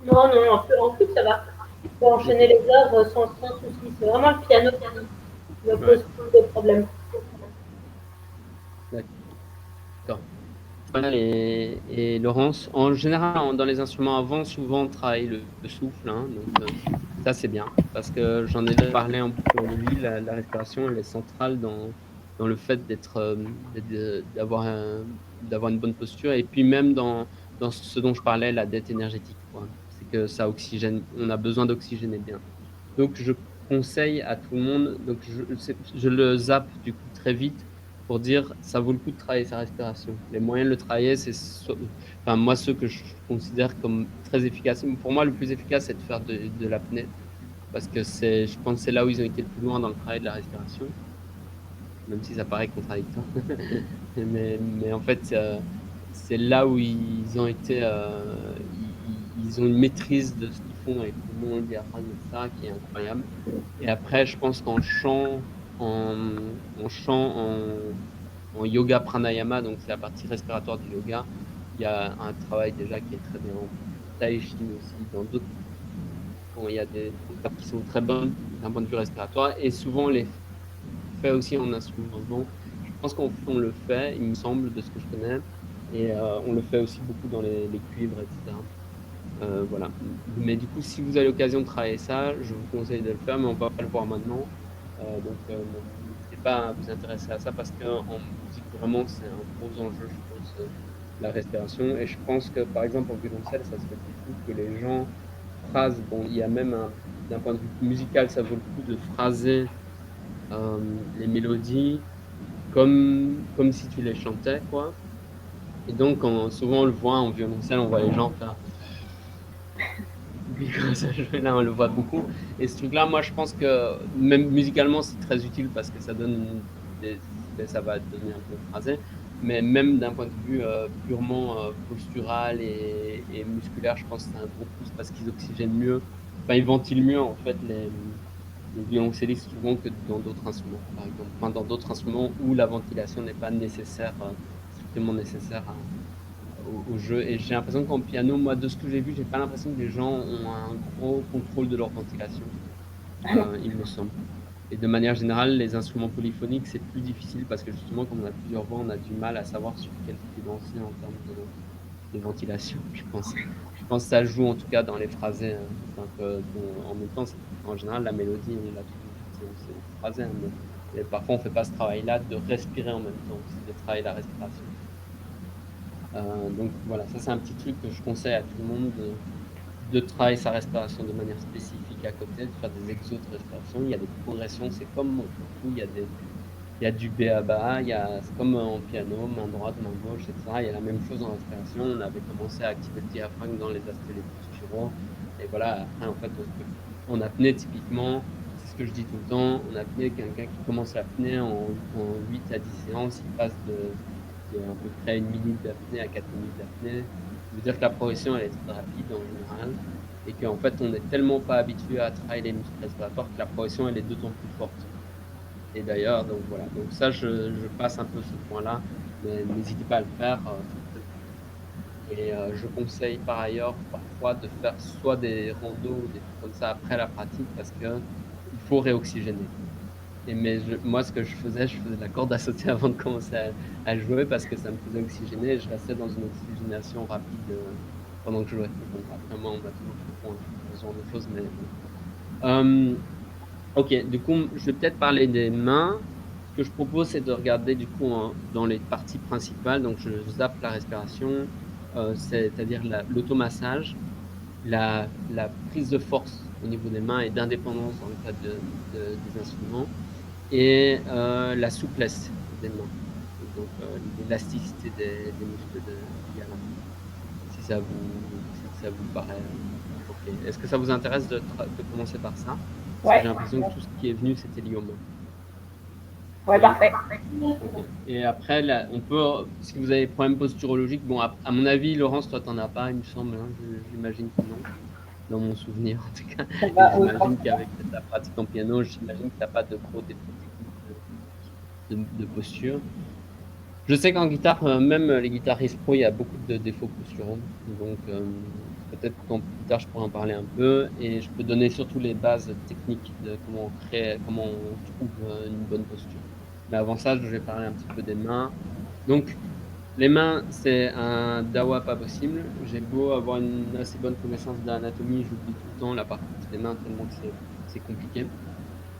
Non, en plus ça va. Tu peux enchaîner les œuvres sans souci. C'est vraiment le piano qui me pose plus de problèmes. D'accord. Et Laurence, en général, dans les instruments avant, souvent on travaille le souffle. Hein, donc, ça, c'est bien. Parce que j'en ai parlé en posturologie, la respiration, elle est centrale dans le fait d'avoir une bonne posture. Et puis même dans ce dont je parlais, la dette énergétique. C'est que ça oxygène, on a besoin d'oxygéner bien. Donc, je conseille à tout le monde, donc je le zappe du coup très vite pour dire ça vaut le coup de travailler sa respiration. Les moyens de le travailler, c'est moi ceux que je considère comme très efficaces. Pour moi, le plus efficace, c'est de faire de l'apnée parce que je pense que c'est là où ils ont été le plus loin dans le travail de la respiration, même si ça paraît contradictoire. mais en fait, c'est là où ils ont été, ils ont une maîtrise de ce qu'ils font avec le poumon, le diaphragme, etc., qui est incroyable. Et après, je pense qu'en chant, en yoga pranayama, donc c'est la partie respiratoire du yoga, il y a un travail déjà qui est très bien. Tai Chi aussi, dans d'autres, il y a des étapes qui sont très bonnes d'un point de vue respiratoire, et souvent on les fait aussi en instrument. Je pense qu'on le fait, il me semble, de ce que je connais, et on le fait aussi beaucoup dans les cuivres, etc. Voilà. Mais du coup, si vous avez l'occasion de travailler ça, je vous conseille de le faire, mais on va pas le voir maintenant. Donc, n'hésitez pas à vous intéresser à ça parce qu'en musique, vraiment, c'est un gros enjeu, je pense, la respiration. Et je pense que, par exemple, en violoncelle, ça se fait beaucoup que les gens phrasent. Bon, il y a même d'un point de vue musical, ça vaut le coup de phraser les mélodies comme si tu les chantais, quoi. Et donc, souvent, on le voit en violoncelle, on voit les gens faire. Là, on le voit beaucoup. Et ce truc-là, moi, je pense que même musicalement, c'est très utile parce que ça donne ça va devenir un peu phrasé. Mais même d'un point de vue purement postural et musculaire, je pense que c'est un gros pouce parce qu'ils oxygènent mieux. Enfin, ils ventilent mieux, en fait, le violoncelliste souvent que dans d'autres instruments, par exemple. Enfin, dans d'autres instruments où la ventilation n'est pas nécessaire, strictement nécessaire au jeu. Et j'ai l'impression qu'en piano, moi, de ce que j'ai vu, j'ai pas l'impression que les gens ont un gros contrôle de leur ventilation, il me semble. Et de manière générale, les instruments polyphoniques, c'est plus difficile parce que justement, comme on a plusieurs voix, on a du mal à savoir sur quel pied danser en termes de ventilation, je pense. Je pense que ça joue en tout cas dans les phrasés. En même temps, en général, la mélodie, on la trouve, c'est le phrasé. Mais parfois, on ne fait pas ce travail-là de respirer en même temps, c'est de travailler la respiration. Donc voilà, ça c'est un petit truc que je conseille à tout le monde de travailler sa respiration de manière spécifique à côté, de faire des exos de respiration. Il y a des progressions, c'est comme il y a du B à bas, c'est comme en piano, main droite, main gauche, etc. Il y a la même chose en respiration. On avait commencé à activer le diaphragme dans les aspects les posturaux. Et voilà, après, en fait, en apnée, typiquement, c'est ce que je dis tout le temps, en apnée, quelqu'un qui commence l'apnée en 8 à 10 séances, il passe de à peu près 1 minute d'apnée à 4 minutes d'apnée. Ça veut dire que la progression, elle est très rapide en général. Et qu'en fait, on n'est tellement pas habitué à travailler les muscles respiratoires que la progression, elle est d'autant plus forte. Et d'ailleurs, donc voilà. Donc ça, je passe un peu ce point-là, mais n'hésitez pas à le faire. Et je conseille par ailleurs parfois de faire soit des randos ou des trucs comme ça après la pratique parce qu'il faut réoxygéner. Moi, ce que je faisais de la corde à sauter avant de commencer à jouer parce que ça me faisait oxygéner et je restais dans une oxygénation rapide pendant que je jouais. Donc après, moi, on m'a toujours fait pour ce genre de choses. Mais, ok, du coup, je vais peut-être parler des mains. Ce que je propose, c'est de regarder du coup dans les parties principales. Donc, je zappe la respiration, c'est-à-dire l'automassage, la prise de force au niveau des mains et d'indépendance dans le cas des instruments, et la souplesse des mains, donc l'élasticité des muscles liés à la main. Si ça vous paraît ok. Est-ce que ça vous intéresse de commencer par ça? Parce que j'ai l'impression que tout ce qui est venu, c'était lié aux mains. Ouais, parfait. Okay. Et après, là, on peut, si vous avez des problèmes posturologiques, bon, à mon avis, Laurence, toi, t'en as pas, il me semble, hein, j'imagine que non, dans mon souvenir en tout cas. J'imagine qu'avec ta pratique en piano, j'imagine que t'as pas de gros défauts techniques de posture. Je sais qu'en guitare, même les guitaristes pro, il y a beaucoup de défauts posturaux, donc peut-être qu'en guitare, je pourrais en parler un peu, et je peux donner surtout les bases techniques de comment on trouve une bonne posture. Mais avant ça, je vais parler un petit peu des mains. Donc, les mains, c'est un dawa pas possible. J'ai beau avoir une assez bonne connaissance de l'anatomie, j'oublie tout le temps la partie des mains tellement que c'est compliqué.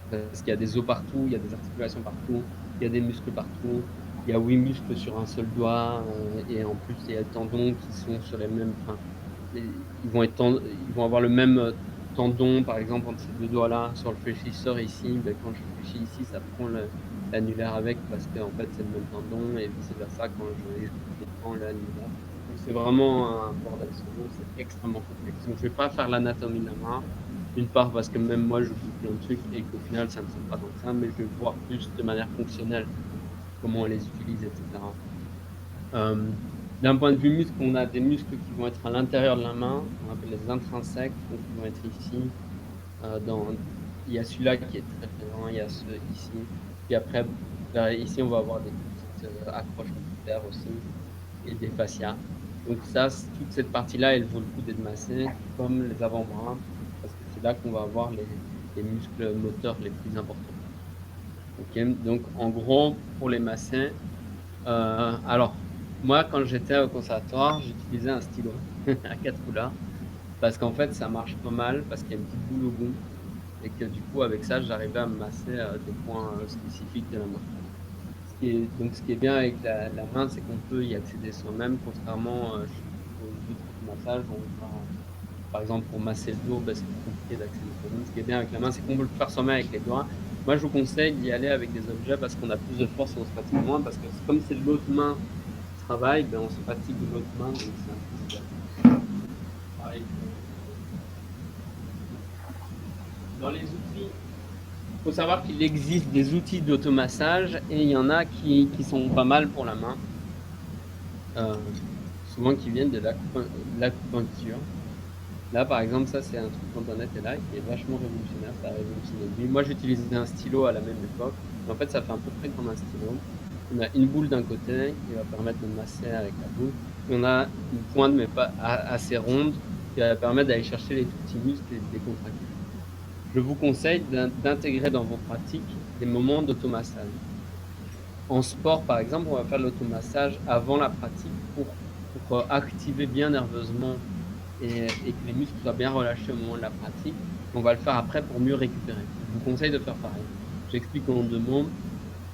Parce qu'il y a des os partout, il y a des articulations partout, il y a des muscles partout. Il y a 8 muscles sur un seul doigt, et en plus, il y a les tendons qui sont sur les mêmes... Enfin, ils vont avoir le même tendon, par exemple, entre ces deux doigts-là, sur le fléchisseur ici. Ben, quand je fléchis ici, ça prend l'annulaire avec, parce qu'en fait, c'est le même tendon, et vice-versa, quand je prends l'annulaire. Donc, c'est vraiment un bordel. C'est extrêmement complexe. Donc, je ne vais pas faire l'anatomie de la main. D'une part, parce que même moi, je joue plein de trucs, et qu'au final, ça ne sert pas tant que ça, mais je vais voir plus de manière fonctionnelle comment on les utilise, etc. D'un point de vue muscle, on a des muscles qui vont être à l'intérieur de la main, on appelle les intrinsèques, donc ils vont être ici. Il y a celui-là qui est très présent, il y a ceux ici. Puis après, ici, on va avoir des petites accroches musculaires aussi, et des fascias. Donc ça, toute cette partie-là, elle vaut le coup d'être massée, comme les avant-bras, parce que c'est là qu'on va avoir les muscles moteurs les plus importants. Okay, donc en gros, pour les masser, alors moi quand j'étais au conservatoire, j'utilisais un stylo à 4 couleurs parce qu'en fait ça marche pas mal parce qu'il y a une petite boule au bout et que du coup avec ça j'arrivais à me masser des points spécifiques de la main. Ce qui est bien avec la main, c'est qu'on peut y accéder soi-même, contrairement aux autres massages. Par exemple, pour masser le dos, c'est plus compliqué d'accéder soi-même. Ce qui est bien avec la main, c'est qu'on peut le faire soi-même avec les doigts. Moi, je vous conseille d'y aller avec des objets parce qu'on a plus de force et on se fatigue moins. Parce que comme c'est l'autre main qui travaille, on se fatigue de l'autre main. Donc c'est un peu pareil. Dans les outils, il faut savoir qu'il existe des outils d'automassage et il y en a qui sont pas mal pour la main. Souvent qui viennent de l'acupuncture. Là, par exemple, ça, c'est un truc qu'Internet est là, qui est vachement révolutionnaire, ça a révolutionné le vie. Moi, j'utilisais un stylo à la même époque. En fait, ça fait à peu près comme un stylo. On a une boule d'un côté qui va permettre de masser avec la boule. Et on a une pointe, mais pas assez ronde, qui va permettre d'aller chercher les tout petits muscles et de décontracter. Je vous conseille d'intégrer dans vos pratiques des moments d'automassage. En sport, par exemple, on va faire l'automassage avant la pratique pour activer bien nerveusement et que les muscles soient bien relâchés au moment de la pratique. On va le faire après pour mieux récupérer. Je vous conseille de faire pareil. J'explique en 2 mots.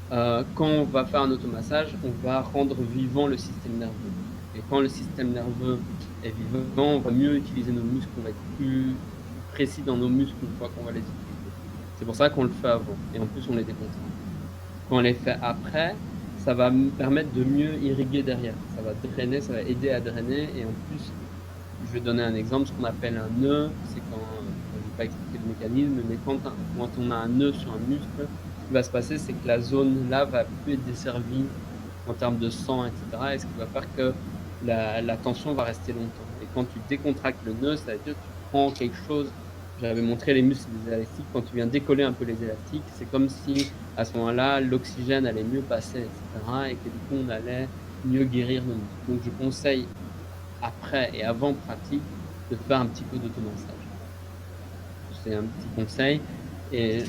Quand on va faire un automassage, on va rendre vivant le système nerveux. Et quand le système nerveux est vivant, on va mieux utiliser nos muscles, on va être plus précis dans nos muscles une fois qu'on va les utiliser. C'est pour ça qu'on le fait avant. Et en plus, on les décontracte. Quand on les fait après, ça va me permettre de mieux irriguer derrière. Ça va drainer, ça va aider à drainer. Et en plus, je vais donner un exemple, ce qu'on appelle un nœud. C'est quand, je ne vais pas expliquer le mécanisme, mais quand on a un nœud sur un muscle, ce qui va se passer, c'est que la zone là va plus être desservie en termes de sang, etc. Et ce qui va faire que la tension va rester longtemps. Et quand tu décontractes le nœud, ça veut dire que tu prends quelque chose. J'avais montré les muscles des élastiques. Quand tu viens décoller un peu les élastiques, c'est comme si à ce moment-là, l'oxygène allait mieux passer, etc. Et que du coup, on allait mieux guérir nos muscles. Donc, je conseille après et avant pratique de faire un petit peu d'automassage. C'est un petit conseil. Et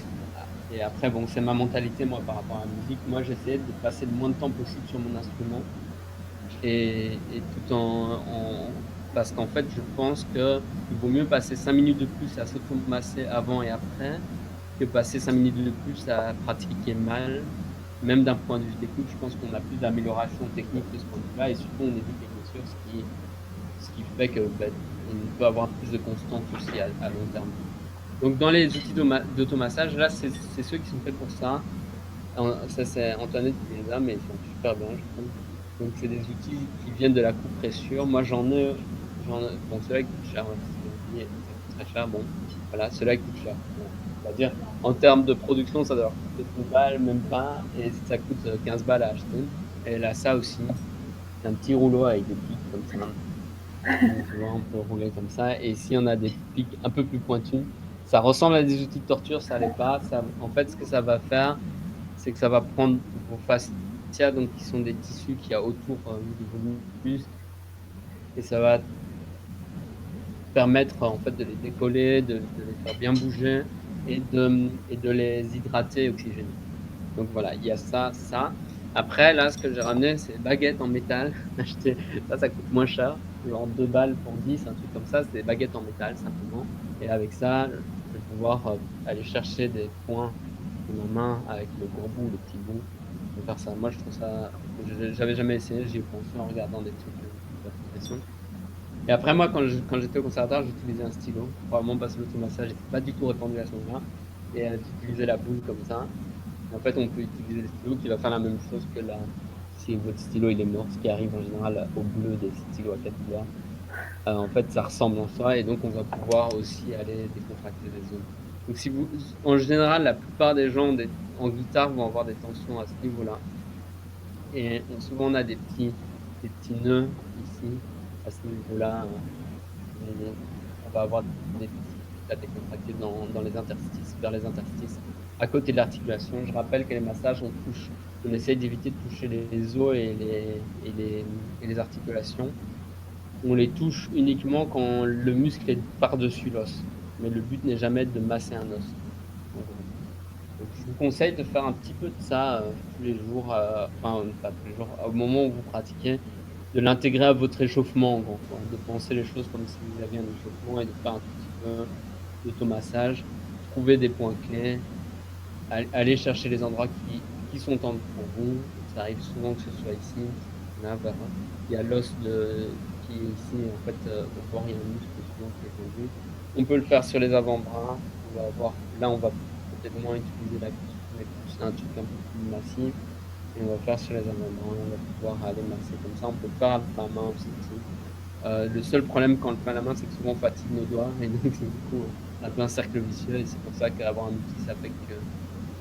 après, bon, c'est ma mentalité, moi, par rapport à la musique. Moi, j'essaie de passer le moins de temps possible sur mon instrument. Et tout parce qu'en fait, je pense qu'il vaut mieux passer 5 minutes de plus à s'automasser avant et après que passer 5 minutes de plus à pratiquer mal. Même d'un point de vue technique, je pense qu'on a plus d'amélioration technique de ce point de vue-là. Et surtout, on évite les blessures, ce qui fait que on peut avoir plus de constance aussi à long terme. Donc dans les outils d'automassage, là, c'est ceux qui sont faits pour ça. Ça, c'est Antoinette qui les a, mais ils sont super bien, je trouve. Donc c'est des outils qui viennent de la coupe-pressure. Moi, j'en ai, bon, ceux-là qui coûtent cher, hein, ça coûte très cher, bon, voilà, ceux-là qui coûtent cher. Bon, on va dire, en termes de production, ça doit leur coûter 2 balles, même pas, et ça coûte 15 balles à acheter. Et là, ça aussi, c'est un petit rouleau avec des pics comme ça. Donc, tu vois, on peut rouler comme ça. Et s'il y en a des pics un peu plus pointus, ça ressemble à des outils de torture, ça l'est pas. En fait, ce que ça va faire, c'est que ça va prendre vos fascias, donc qui sont des tissus qu'il y a autour de vos muscles, et ça va permettre en fait de les décoller, de les faire bien bouger et de les hydrater et oxygéner. Donc voilà, il y a ça. Après, là, ce que j'ai ramené, c'est des baguettes en métal. Acheter ça coûte moins cher, genre 2 balles pour 10, un truc comme ça. C'est des baguettes en métal simplement. Et avec ça, je vais pouvoir aller chercher des points de ma main avec le gros bout, le petit bout. Je vais faire ça. Moi, je trouve ça. J'avais jamais essayé, j'y ai pensé en regardant des trucs d'application. Et après, moi, quand j'étais au conservatoire, j'utilisais un stylo. Probablement parce que l'automassage n'était pas du tout répandu à ce moment-là. Et j'utilisais la boule comme ça. En fait, on peut utiliser le stylo qui va faire la même chose que là. Si votre stylo il est mort, ce qui arrive en général au bleu des stylos à 4 couleurs, en fait, ça ressemble en soi et donc on va pouvoir aussi aller décontracter les zones. Donc, en général, la plupart des gens en guitare vont avoir des tensions à ce niveau-là. Et souvent, on a des petits nœuds ici, à ce niveau-là. On va avoir des petits à décontracter dans les interstices, vers les interstices, à côté de l'articulation. Je rappelle que les massages, on essaye d'éviter de toucher les os et les articulations. On les touche uniquement quand le muscle est par-dessus l'os. Mais le but n'est jamais de masser un os. Donc, je vous conseille de faire un petit peu de ça tous les jours, enfin pas tous les jours, au moment où vous pratiquez, de l'intégrer à votre échauffement, en gros, quoi. De penser les choses comme si vous aviez un échauffement et de faire un tout petit peu d'automassage, trouver des points clés, aller chercher les endroits qui sont tendus pour vous. Ça arrive souvent que ce soit ici, là, il y a l'os qui est ici, en fait, au bord, il y a un muscle souvent qui est tendu. On peut le faire sur les avant-bras, là on va peut-être moins utiliser la cuisse, mais plus un truc un peu plus massif. Et on va faire sur les avant-bras, on va pouvoir aller masser comme ça. On peut le faire avec la main aussi. Le seul problème quand on le fait à la main, c'est que souvent on fatigue nos doigts et donc du coup un peu un cercle vicieux. Et c'est pour ça qu'avoir un outil, ça fait que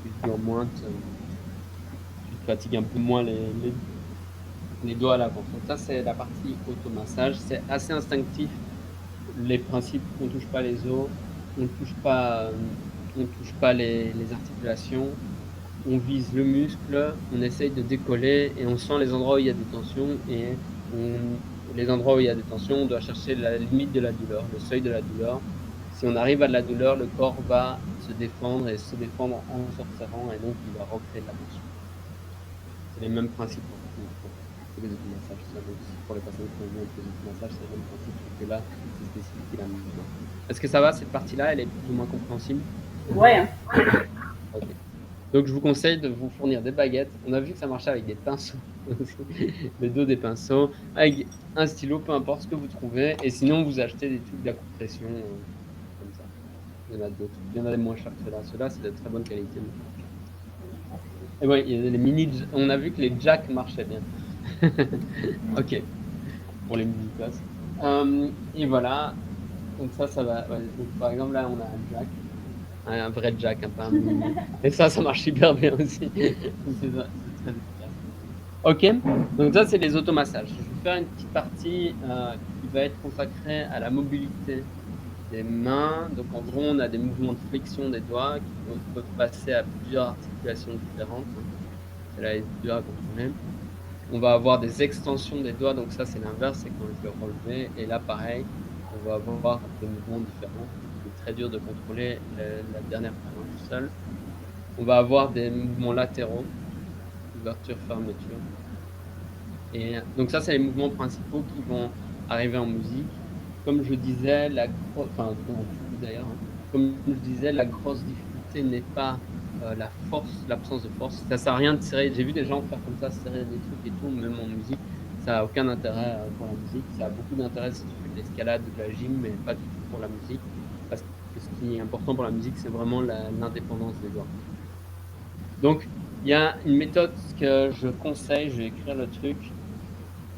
tu te moins, tu te fatigues un peu moins les doigts à l'avant. Donc ça c'est la partie automassage. C'est assez instinctif les principes, on touche pas les os, on touche pas les articulations, on vise le muscle, on essaye de décoller et on sent les endroits où il y a des tensions et les endroits où il y a des tensions, on doit chercher la limite de la douleur, le seuil de la douleur. Si on arrive à de la douleur, le corps va se défendre et se défendre en se resserrant et donc il va recréer de la tension. C'est les mêmes principes pour tous les automassages. Pour les personnes qui ont vu avec les automassages, c'est le même principe, sauf que là, c'est spécifique à la mouvement. Est-ce que ça va, cette partie-là, elle est plus ou moins compréhensible? Ouais. Ok. Donc je vous conseille de vous fournir des baguettes. On a vu que ça marchait avec des pinceaux aussi, le dos des pinceaux, avec un stylo, peu importe ce que vous trouvez. Et sinon, vous achetez des trucs d'acupression comme ça. Il y en a d'autres. Il y en a des moins chers que ceux-là. Ceux-là, c'est de très bonne qualité. Et ouais, il y a les mini. On a vu que les jacks marchaient bien. Ok. Pour les mini places. Et voilà. Donc ça va. Ouais, donc, par exemple, là, on a un jack. Un vrai jack, hein, pas un mini. Et ça marche super bien aussi. C'est très efficace. Ok, donc ça c'est les automassages. Je vais faire une petite partie qui va être consacrée à la mobilité des mains. Donc en gros, on a des mouvements de flexion des doigts qui peuvent passer à plusieurs articulations différentes. Celle-là est dure à contrôler. On va avoir des extensions des doigts, donc ça c'est l'inverse, c'est quand je vais relever. Et là pareil, on va avoir des mouvements différents. C'est très dur de contrôler la dernière phalange tout seul. On va avoir des mouvements latéraux, ouverture, fermeture. Et donc ça, c'est les mouvements principaux qui vont arriver en musique. Comme je disais, d'ailleurs, hein, comme je disais, la grosse difficulté n'est pas la force, l'absence de force. Ça sert à rien de serrer. J'ai vu des gens faire comme ça, serrer des trucs et tout, même en musique. Ça n'a aucun intérêt pour la musique. Ça a beaucoup d'intérêt si tu fais de l'escalade ou de la gym, mais pas du tout pour la musique. Parce que ce qui est important pour la musique, c'est vraiment l'indépendance des doigts. Donc, il y a une méthode que je conseille, je vais écrire le truc.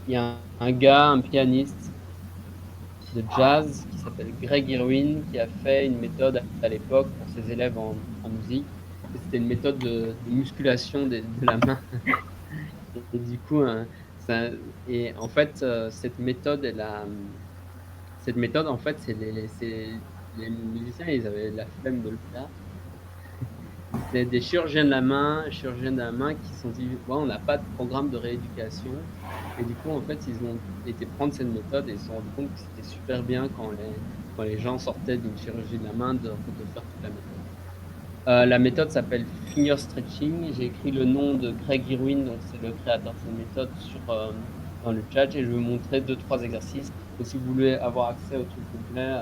Il y a un gars, un pianiste de jazz qui s'appelle Greg Irwin qui a fait une méthode à l'époque pour ses élèves en musique. C'était une méthode de musculation de la main. Et du coup, et en fait, cette méthode, en fait, c'est les musiciens, ils avaient la flemme de le faire. C'est des chirurgiens de la main qui se sont dit, ouais, on n'a pas de programme de rééducation. Et du coup, en fait, ils ont été prendre cette méthode et ils se sont rendus compte que c'était super bien quand les gens sortaient d'une chirurgie de la main de faire toute la méthode. La méthode s'appelle finger stretching. J'ai écrit le nom de Greg Irwin, donc c'est le créateur de cette méthode, dans le chat, et je vais vous montrer 2-3 exercices. Et si vous voulez avoir accès au truc complet,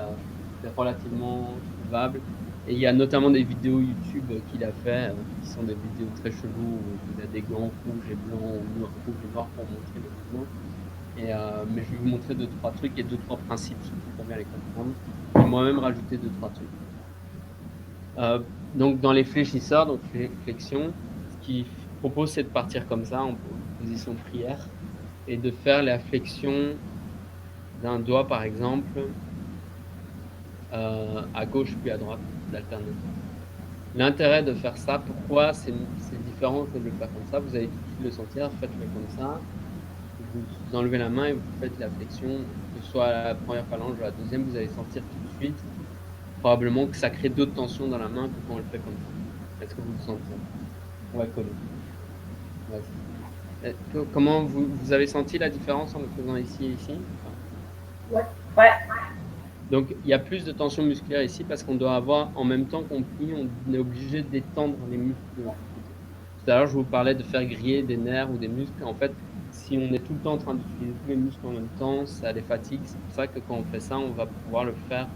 c'est relativement trouvable. Et il y a notamment des vidéos YouTube qu'il a fait, qui sont des vidéos très cheloues, où il a des gants rouges et blancs, ou rouges et noirs pour montrer les mouvements. Mais je vais vous montrer 2-3 trucs et 2-3 principes, pour bien les comprendre. Et moi-même rajouter 2-3 trucs. Donc dans les fléchisseurs, donc flexion, ce qu'il propose, c'est de partir comme ça, en position de prière, et de faire la flexion d'un doigt, par exemple, à gauche puis à droite, d'alterner. L'intérêt de faire ça, pourquoi c'est différent que de le faire comme ça, vous allez tout de suite le sentir, faites-le comme ça, vous enlevez la main et vous faites la flexion, que ce soit la première phalange ou la deuxième, vous allez sentir tout de suite, probablement que ça crée d'autres tensions dans la main que quand on le fait comme ça. Est-ce que vous le sentez? On va coller. Comment vous avez senti la différence en le faisant ici et ici? Ouais. Donc il y a plus de tension musculaire ici parce qu'on doit avoir, en même temps qu'on plie, on est obligé d'étendre les muscles. Tout à l'heure, je vous parlais de faire griller des nerfs ou des muscles. En fait, si on est tout le temps en train d'utiliser tous les muscles en même temps, ça les fatigue. C'est pour ça que quand on fait ça, on va pouvoir le faire.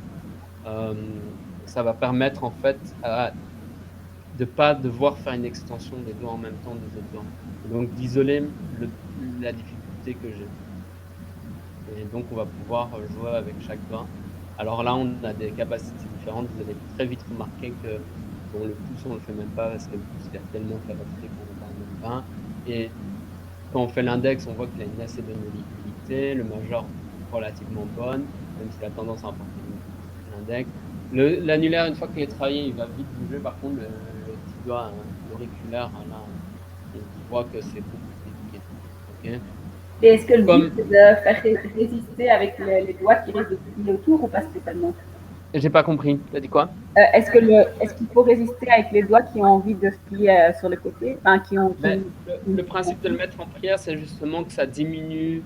Ça va permettre en fait de pas devoir faire une extension des doigts en même temps des autres doigts. Et donc d'isoler la difficulté que j'ai. Et donc on va pouvoir jouer avec chaque doigt. Alors là, on a des capacités différentes. Vous allez très vite remarquer que le pouce, on le fait même pas parce que le pouce, il a tellement de capacité qu'on ne parle même pas. Et quand on fait l'index, on voit qu'il a une assez bonne mobilité. Le majeur, relativement bonne, même s'il a tendance à emporter l'index. L'annulaire, une fois qu'il est travaillé, il va vite bouger. Par contre, le petit doigt auriculaire, là, on voit que c'est beaucoup plus compliqué. Okay. Et est-ce que le Comme- but, c'est de faire résister avec les doigts qui risquent de plier autour ou pas spécialement? J'ai pas compris. T'as dit quoi? Est-ce qu'il faut résister avec les doigts qui ont envie de se plier sur le côté, enfin, Ben, le principe de le mettre en prière, c'est justement que ça diminue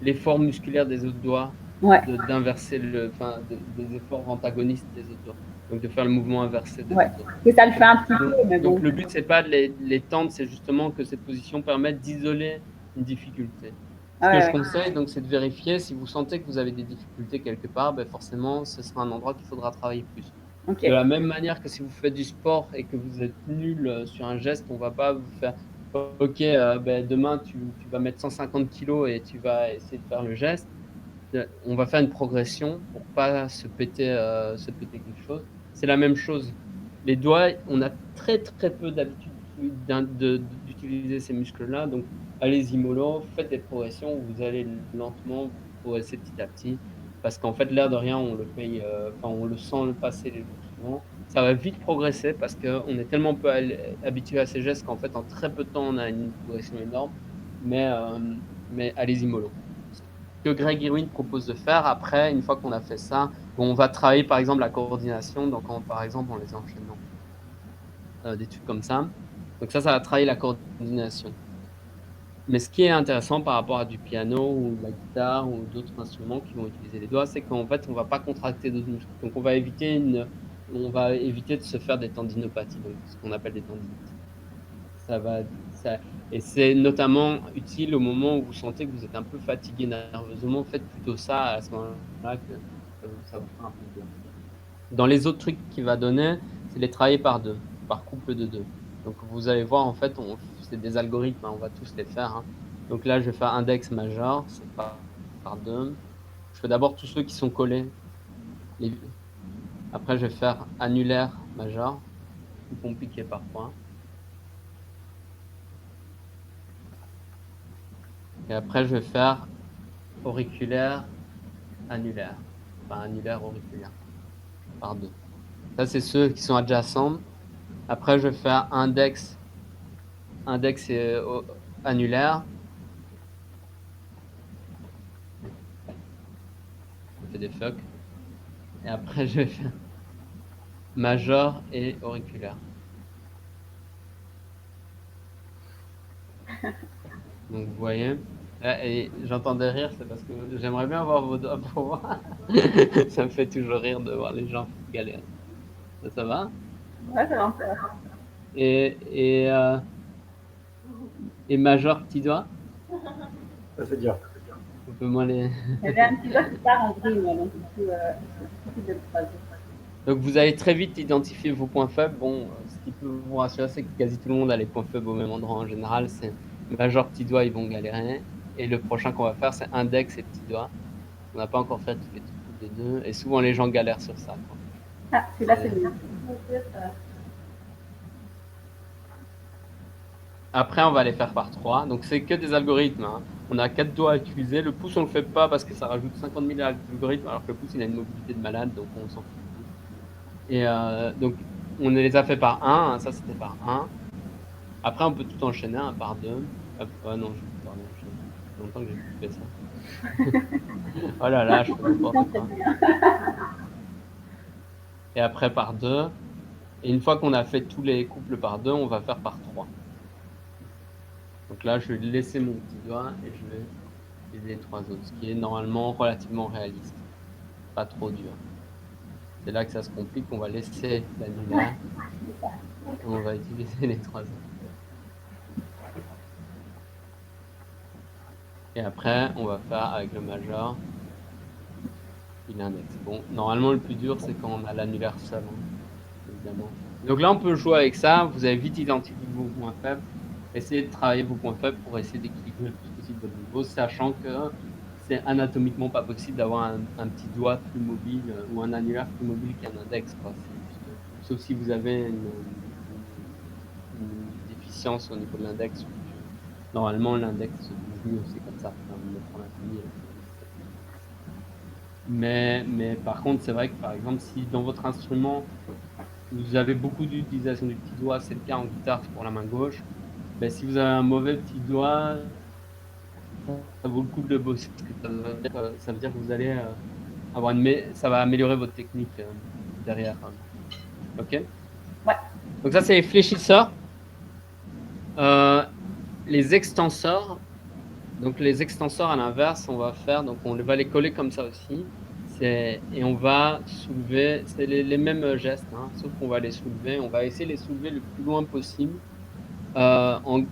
l'effort musculaire des autres doigts, Ouais, d'inverser des efforts antagonistes des autres doigts. Donc de faire le mouvement inversé des ouais. autres doigts. Que ça le fait un petit Donc, peu, mais bon. donc le but, c'est pas de les tendre, c'est justement que cette position permette d'isoler une difficulté. Ce que Ouais, je ouais. conseille, donc, c'est de vérifier si vous sentez que vous avez des difficultés quelque part, ben forcément, ce sera un endroit qu'il faudra travailler plus. Ok. De la même manière que si vous faites du sport et que vous êtes nul sur un geste, on va pas vous faire OK, ben, demain tu vas mettre 150 kilos et tu vas essayer de faire le geste. On va faire une progression pour pas se péter quelque chose. C'est la même chose. Les doigts, on a très très peu d'habitude d'utiliser ces muscles-là. Donc allez-y mollo, faites des progressions, vous allez lentement, vous progressez petit à petit. Parce qu'en fait, l'air de rien, on le paye, enfin, on le sent le passer les jours suivants. Ça va vite progresser parce qu'on est tellement peu habitué à ces gestes qu'en fait, en très peu de temps, on a une progression énorme. Mais allez-y mollo. Ce que Greg Irwin propose de faire après, une fois qu'on a fait ça, on va travailler par exemple la coordination, donc par exemple en les enchaînant, des trucs comme ça. Donc ça va travailler la coordination. Mais ce qui est intéressant par rapport à du piano ou de la guitare ou d'autres instruments qui vont utiliser les doigts, c'est qu'en fait, on va pas contracter d'autres muscles. Donc, on va éviter de se faire des tendinopathies, donc ce qu'on appelle des tendinites. Et c'est notamment utile au moment où vous sentez que vous êtes un peu fatigué nerveusement. Faites plutôt ça à ce moment-là que ça vous fera un peu bien. Dans les autres trucs qu'il va donner, c'est les travailler par deux, par couple de deux. Donc vous allez voir, en fait, c'est des algorithmes, hein, on va tous les faire. Hein. Donc là, je vais faire index majeur, c'est par deux. Je fais d'abord tous ceux qui sont collés. Après, je vais faire annulaire majeur, plus compliqué parfois. Et après, je vais faire auriculaire, annulaire. Enfin, annulaire, auriculaire. Par deux. Ça, c'est ceux qui sont adjacents. Après, je vais faire index et annulaire. Je fais des fucks. Et après, je vais faire majeur et auriculaire. Donc, vous voyez. Et j'entendais rire, c'est parce que j'aimerais bien avoir vos doigts pour voir. Ça me fait toujours rire de voir les gens galérer. Ça va? Ouais, ça va me faire. Et majeur, petit doigt? Ça veut dire. Un peu moins les. Il y avait un petit doigt qui part en vrille, moi, donc du coup, c'est difficile de le croiser. Donc vous allez très vite identifier vos points faibles. Bon, ce qui peut vous rassurer, c'est que quasi tout le monde a les points faibles au même endroit en général. C'est majeur, petit doigt, ils vont galérer. Et le prochain qu'on va faire, c'est index et petit doigt. On n'a pas encore fait tous les trucs des deux. Et souvent, les gens galèrent sur ça. Quoi. Ah, celui-là, c'est mieux. Après, on va les faire par 3. Donc c'est que des algorithmes. Hein. On a 4 doigts à utiliser. Le pouce, on le fait pas parce que ça rajoute 50 000 algorithmes, alors que le pouce, il a une mobilité de malade, donc on s'en fout. Et donc, on les a fait par 1, hein, ça c'était par 1. Après, on peut tout enchaîner, hein, par 2. Ah non, je vais pas enchaîner. Ça fait longtemps que j'ai plus fait ça. Oh là là, je fais n'importe quoi. Et après par 2. Et une fois qu'on a fait tous les couples par 2, on va faire par 3. Donc là, je vais laisser mon petit doigt et je vais utiliser les 3 autres, ce qui est normalement relativement réaliste. Pas trop dur. C'est là que ça se complique, on va laisser l'annulaire et on va utiliser les 3 autres. Et après, on va faire avec le majeur et l'index. Bon, normalement, le plus dur, c'est quand on a l'annulaire seul, hein, évidemment. Donc là, on peut jouer avec ça. Vous avez vite identifié vos points faibles. Essayez de travailler vos points faibles pour essayer d'équilibrer le plus possible votre niveau, sachant que c'est anatomiquement pas possible d'avoir un petit doigt plus mobile ou un annulaire plus mobile qu'un index. Quoi. Sauf si vous avez une déficience au niveau de l'index. Normalement, l'index se bouge mieux, c'est comme ça. Mais par contre, c'est vrai que par exemple, si dans votre instrument, vous avez beaucoup d'utilisation du petit doigt, c'est le cas en guitare pour la main gauche, ben, si vous avez un mauvais petit doigt, ça vaut le coup de le bosser parce que ça veut dire que vous allez avoir ça va améliorer votre technique derrière. Ok. Ouais. Donc ça c'est les fléchisseurs. Les extenseurs. Donc les extenseurs à l'inverse, on va faire, donc on va les coller comme ça aussi. Et on va soulever, c'est les mêmes gestes, hein, sauf qu'on va les soulever. On va essayer de les soulever le plus loin possible sans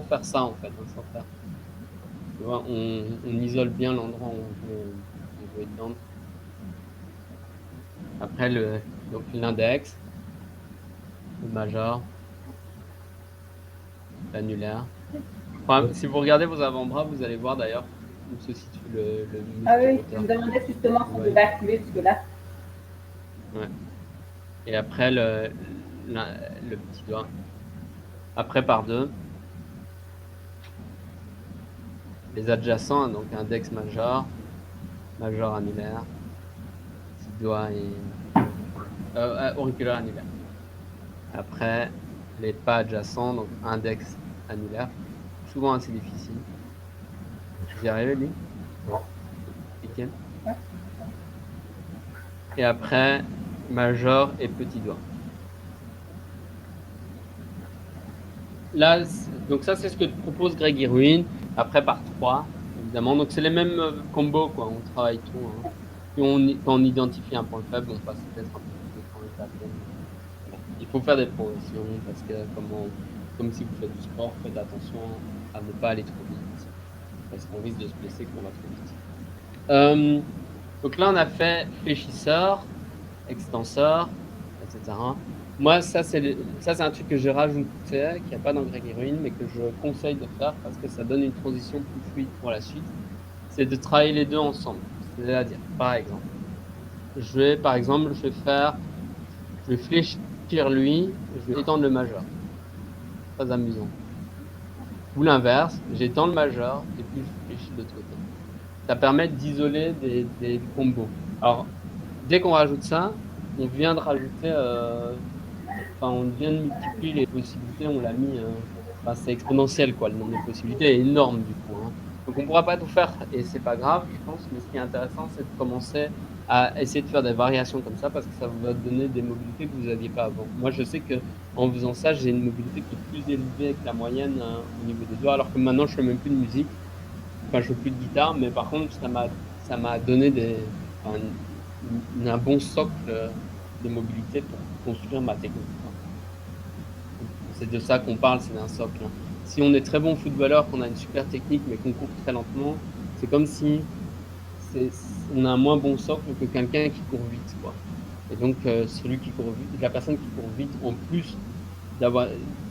faire ça en fait. Hein, sans faire. Tu vois, on isole bien l'endroit où on veut être dedans. Après donc l'index, le majeur, l'annulaire. Enfin, si vous regardez vos avant-bras, vous allez voir d'ailleurs où se situe le muscle. Ah oui, rotateur. je me demandais justement si on Ouais. devait activer jusque-là. Ouais. Et après le petit doigt. Après par deux. Les adjacents, donc index majeur, majeur annulaire, petit doigt et auriculaire annulaire. Après les pas adjacents, donc index annulaire. Souvent assez difficile. Vous y arrivez, lui? Non. Nickel. Et après majeur et petit doigt. Là, donc ça c'est ce que propose Greg Irwin. Après par 3, évidemment. Donc c'est les mêmes combos, quoi. On travaille tout. Hein. Puis quand on identifie un point faible, on passe peut-être un peu plus de temps avec la peine. Voilà. Il faut faire des progressions parce que comme si vous faites du sport, faites attention à ne pas aller trop vite. Parce qu'on risque de se blesser quand on va trop vite. Donc là on a fait fléchisseur, extenseur, etc. Moi, ça c'est un truc que j'ai rajouté, qu'il n'y a pas dans Greg Irwin, mais que je conseille de faire parce que ça donne une transition plus fluide pour la suite. C'est de travailler les deux ensemble. C'est-à-dire, par exemple, je vais fléchir lui, je vais étendre le majeur. Très amusant. Ou l'inverse, j'étends le majeur et puis je fléchis de l'autre côté. Ça permet d'isoler des combos. Alors, dès qu'on rajoute ça, on vient de rajouter, on vient de multiplier les possibilités, on l'a mis, c'est exponentiel quoi, le nombre de possibilités est énorme du coup. Hein. Donc on ne pourra pas tout faire et c'est pas grave, je pense, mais ce qui est intéressant, c'est de commencer à essayer de faire des variations comme ça parce que ça va donner des mobilités que vous n'aviez pas avant. Moi, je sais que en faisant ça, j'ai une mobilité qui est plus élevée que la moyenne au niveau des doigts, alors que maintenant, je fais même plus de musique. Enfin, je fais plus de guitare, mais par contre, ça m'a donné un bon socle de mobilité pour construire ma technique. C'est de ça qu'on parle, c'est d'un socle. Hein. Si on est très bon footballeur, qu'on a une super technique, mais qu'on court très lentement, c'est comme si on a un moins bon socle que quelqu'un qui court vite, quoi. Et donc, la personne qui court vite, en plus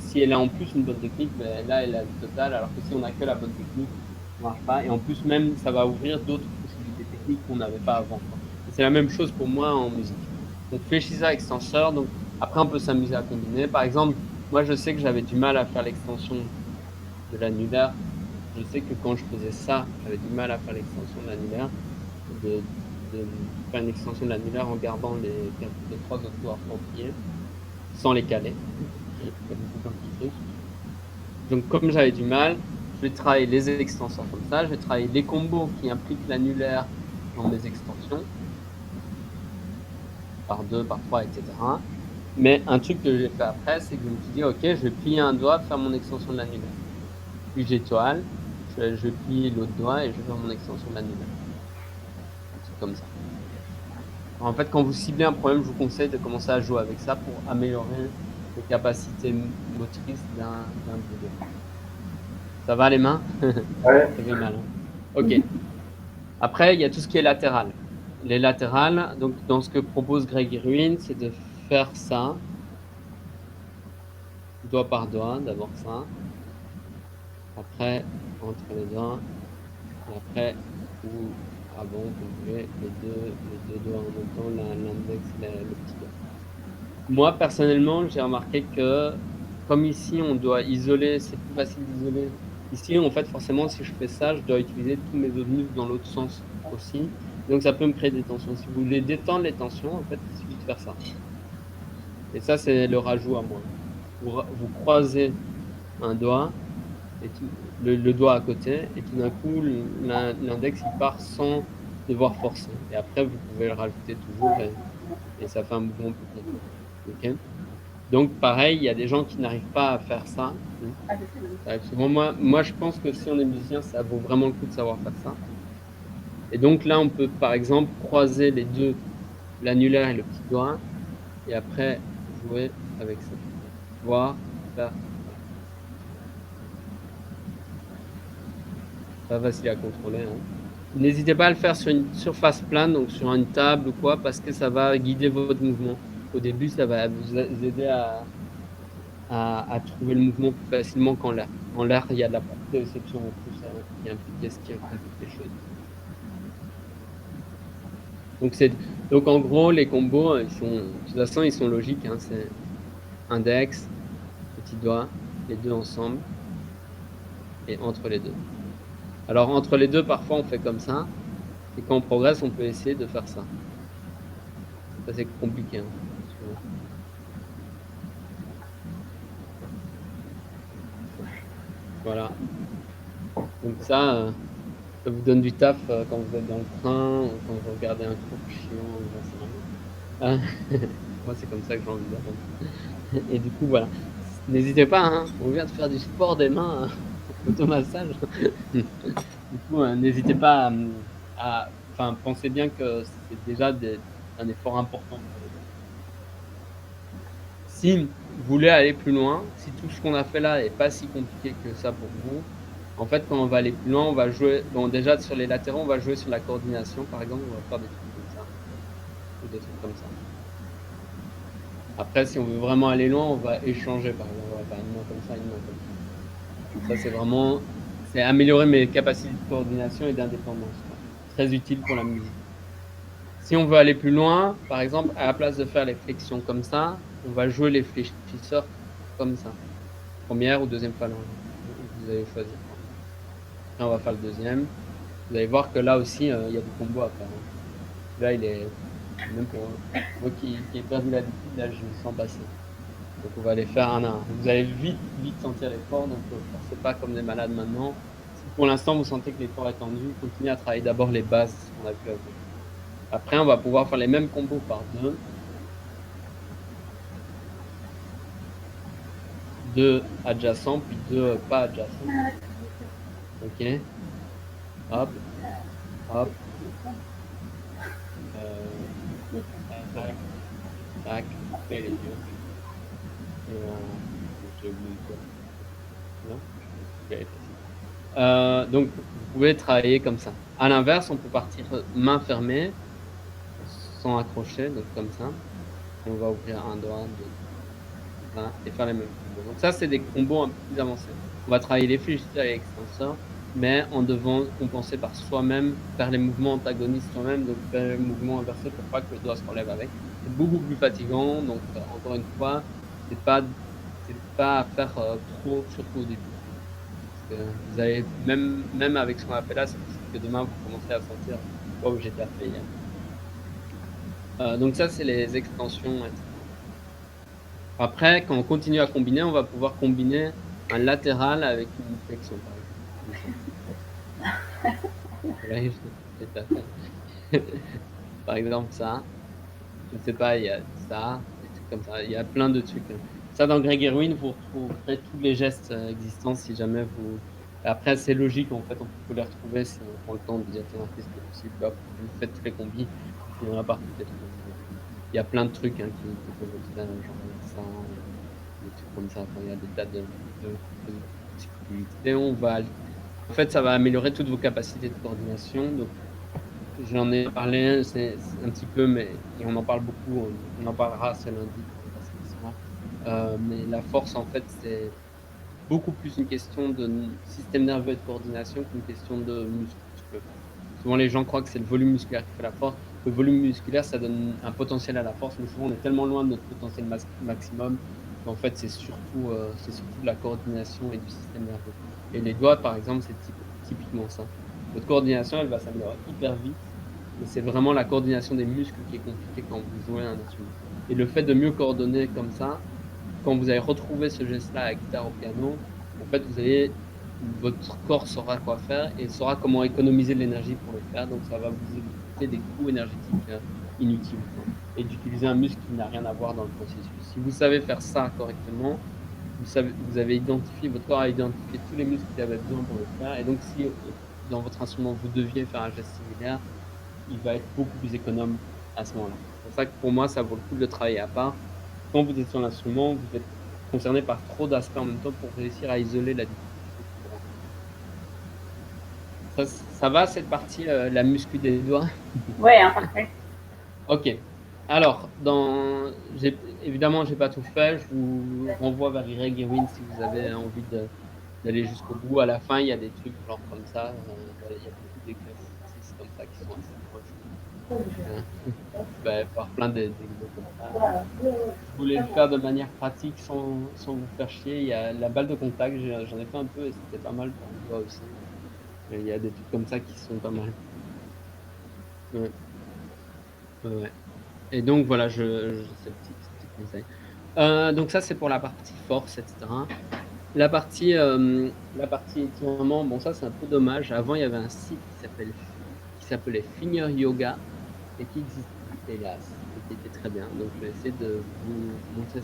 si elle a en plus une bonne technique, ben là, elle a le total, alors que si on n'a que la bonne technique, ça ne marche pas. Et en plus, même, ça va ouvrir d'autres possibilités techniques qu'on n'avait pas avant. C'est la même chose pour moi en musique. Donc, fléchisseur, extenseur. Donc, après, on peut s'amuser à combiner. Par exemple, moi, je sais que j'avais du mal à faire l'extension de l'annulaire. Je sais que quand je faisais ça, j'avais du mal à faire l'extension de l'annulaire. De faire une extension de l'annulaire en gardant les 3 autres doigts appropriés, sans les caler. Donc, comme j'avais du mal, je vais travailler les extenseurs comme ça. Je vais travailler les combos qui impliquent l'annulaire dans mes extensions. Par 2, par 3, etc. Mais un truc que j'ai fait après, c'est que je me suis dit, ok, je vais plier un doigt, faire mon extension de l'annulaire. Puis j'étoile, je vais plier l'autre doigt et je vais faire mon extension de l'annulaire. C'est comme ça. Alors, en fait, quand vous ciblez un problème, je vous conseille de commencer à jouer avec ça pour améliorer les capacités motrices d'un bébé. Ça va les mains? Ouais. Ça fait mal. Hein. Ok. Après, il y a tout ce qui est latéral. Les latérales, donc dans ce que propose Greg Irwin, c'est de faire ça, doigt par doigt, d'abord ça. Après, entre les doigts. Et après, ou avant, vous voulez, les deux doigts en même temps, l'index et le petit doigt. Moi, personnellement, j'ai remarqué que, comme ici, on doit isoler, c'est plus facile d'isoler. Ici, en fait, forcément, si je fais ça, je dois utiliser tous mes autres muscles dans l'autre sens aussi. Donc, ça peut me créer des tensions. Si vous voulez détendre les tensions, en fait, il suffit de faire ça. Et ça, c'est le rajout à moi. Vous croisez un doigt le doigt à côté, et tout d'un coup, l'index il part sans devoir forcer. Et après, vous pouvez le rajouter toujours, et ça fait un mouvement plus complet. Ok. Donc, pareil, il y a des gens qui n'arrivent pas à faire ça. Ça arrive souvent. Moi, je pense que si on est musicien, ça vaut vraiment le coup de savoir faire ça. Et donc là, on peut, par exemple, croiser les deux, l'annulaire et le petit doigt, et après jouer avec ça. Voir, faire. Pas facile à contrôler. Hein. N'hésitez pas à le faire sur une surface plane, donc sur une table ou quoi, parce que ça va guider votre mouvement. Au début, ça va vous aider à trouver le mouvement plus facilement qu'en l'air. En l'air, il y a de la proprioception en plus, qui implique ce qui complique les choses. Donc en gros, les combos, de toute façon, ils sont logiques. Hein, c'est index, petit doigt, les deux ensemble, et entre les deux. Alors entre les deux, parfois on fait comme ça, et quand on progresse, on peut essayer de faire ça. Ça c'est compliqué. Hein, voilà. Donc ça vous donne du taf quand vous êtes dans le train, ou quand vous regardez un cours chiant. Moi c'est comme ça que j'ai envie d'apprendre. Et du coup voilà. N'hésitez pas, hein, on vient de faire du sport des mains, automassage. Du coup, n'hésitez pas enfin, pensez bien que c'est déjà un effort important. Si vous voulez aller plus loin, si tout ce qu'on a fait là n'est pas si compliqué que ça pour vous, en fait, quand on va aller plus loin, on va jouer, bon, déjà sur les latéraux, on va jouer sur la coordination, par exemple, on va faire des trucs comme ça, ou des trucs comme ça. Après, si on veut vraiment aller loin, on va échanger, par exemple, on va faire une main comme ça, une main comme ça. Ça, c'est vraiment, c'est améliorer mes capacités de coordination et d'indépendance. Très utile pour la musique. Si on veut aller plus loin, par exemple, à la place de faire les flexions comme ça, on va jouer les fléchisseurs comme ça. Première ou deuxième phalange. Vous allez choisir. Là, on va faire le deuxième. Vous allez voir que là aussi, il y a des combos à faire. Là, il est, même pour moi qui ai perdu l'habitude, là, je me sens passer. Donc, on va les faire un à un. Vous allez vite sentir l'effort, donc ne forcez pas comme des malades maintenant. Si pour l'instant, vous sentez que l'effort est tendu, continuez à travailler d'abord les bases qu'on a pu avoir. Après, on va pouvoir faire les mêmes combos par deux. Deux adjacents, puis deux pas adjacents. Ok. Hop. Hop. Tac. Tac. Et les yeux. Et j'ai oublié quoi. Non? Donc, vous pouvez travailler comme ça. À l'inverse, on peut partir main fermée, sans accrocher, donc comme ça. On va ouvrir un doigt, deux, voilà, et faire les mêmes combos. Donc ça, c'est des combos un peu plus avancés. On va travailler les fléchisseurs et extenseurs, mais en devant compenser par soi-même, faire les mouvements antagonistes soi-même, donc faire les mouvements inversés pour pas que le doigt se relève avec. C'est beaucoup plus fatigant, donc encore une fois, c'est pas à faire trop, surtout au début. Parce que vous avez, même avec ce qu'on a fait là, c'est possible que demain vous commencez à sentir oh, j'étais à fait hier. Donc ça, c'est les extensions. Après, quand on continue à combiner, on va pouvoir combiner un latéral avec une flexion, par exemple. Par exemple, ça. Je ne sais pas, il y a ça, des trucs comme ça. Il y a plein de trucs. Ça, dans Greg Erwin, vous retrouverez tous les gestes existants si jamais vous... Après, c'est logique, en fait, on peut les retrouver si on prend le temps de dire, tiens, qu'est-ce qui est possible. Hop, vous faites tous les combis, vous finirez par toutes les trucs. Il y a plein de trucs qui peuvent être là, genre ça, des trucs comme ça. Enfin, il y a des tas de possibilités. En fait, ça va améliorer toutes vos capacités de coordination. Donc, j'en ai parlé, c'est un petit peu, mais on en parle beaucoup. On en parlera ce lundi. Mais la force, en fait, c'est beaucoup plus une question de système nerveux et de coordination qu'une question de muscle. Souvent, les gens croient que c'est le volume musculaire qui fait la force. Le volume musculaire, ça donne un potentiel à la force, mais souvent, on est tellement loin de notre potentiel maximum qu'en fait, c'est surtout de la coordination et du système nerveux. Et les doigts, par exemple, c'est typiquement ça. Votre coordination, elle va s'améliorer hyper vite, mais c'est vraiment la coordination des muscles qui est compliquée quand vous jouez un instrument. Et le fait de mieux coordonner comme ça, quand vous allez retrouver ce geste-là à la guitare au piano, en fait, vous allez votre corps saura quoi faire et saura comment économiser de l'énergie pour le faire. Donc ça va vous éviter des coûts énergétiques inutiles, quoi. Et d'utiliser un muscle qui n'a rien à voir dans le processus. Si vous savez faire ça correctement, vous avez identifié, votre corps a identifié tous les muscles qu'il avait besoin pour le faire. Et donc si dans votre instrument vous deviez faire un geste similaire, il va être beaucoup plus économe à ce moment-là. C'est pour ça que pour moi, ça vaut le coup de le travailler à part. Quand vous êtes sur l'instrument, vous êtes concerné par trop d'aspects en même temps pour réussir à isoler la difficulté que vous rencontrez. Ça va cette partie, la muscu des doigts? Ouais, hein, parfait. Ok. Alors, évidemment, j'ai pas tout fait. Je vous renvoie vers Ireg et Win si vous avez envie d'aller jusqu'au bout. À la fin, il y a des trucs genre comme ça. Il y a beaucoup d'exercices comme ça qui sont assez proches. Par plein d'exemples comme ça. Si vous voulez le faire de manière pratique sans vous faire chier, il y a la balle de contact. J'en ai fait un peu et c'était pas mal pour le doigt aussi. Il y a des trucs comme ça qui sont pas mal. Ouais. Ouais. Et donc voilà, c'est le petit conseil. Donc ça c'est pour la partie force, etc. La partie étirement, bon ça c'est un peu dommage. Avant il y avait un site qui s'appelait Finger Yoga et qui existait hélas, et qui était très bien. Donc je vais essayer de vous montrer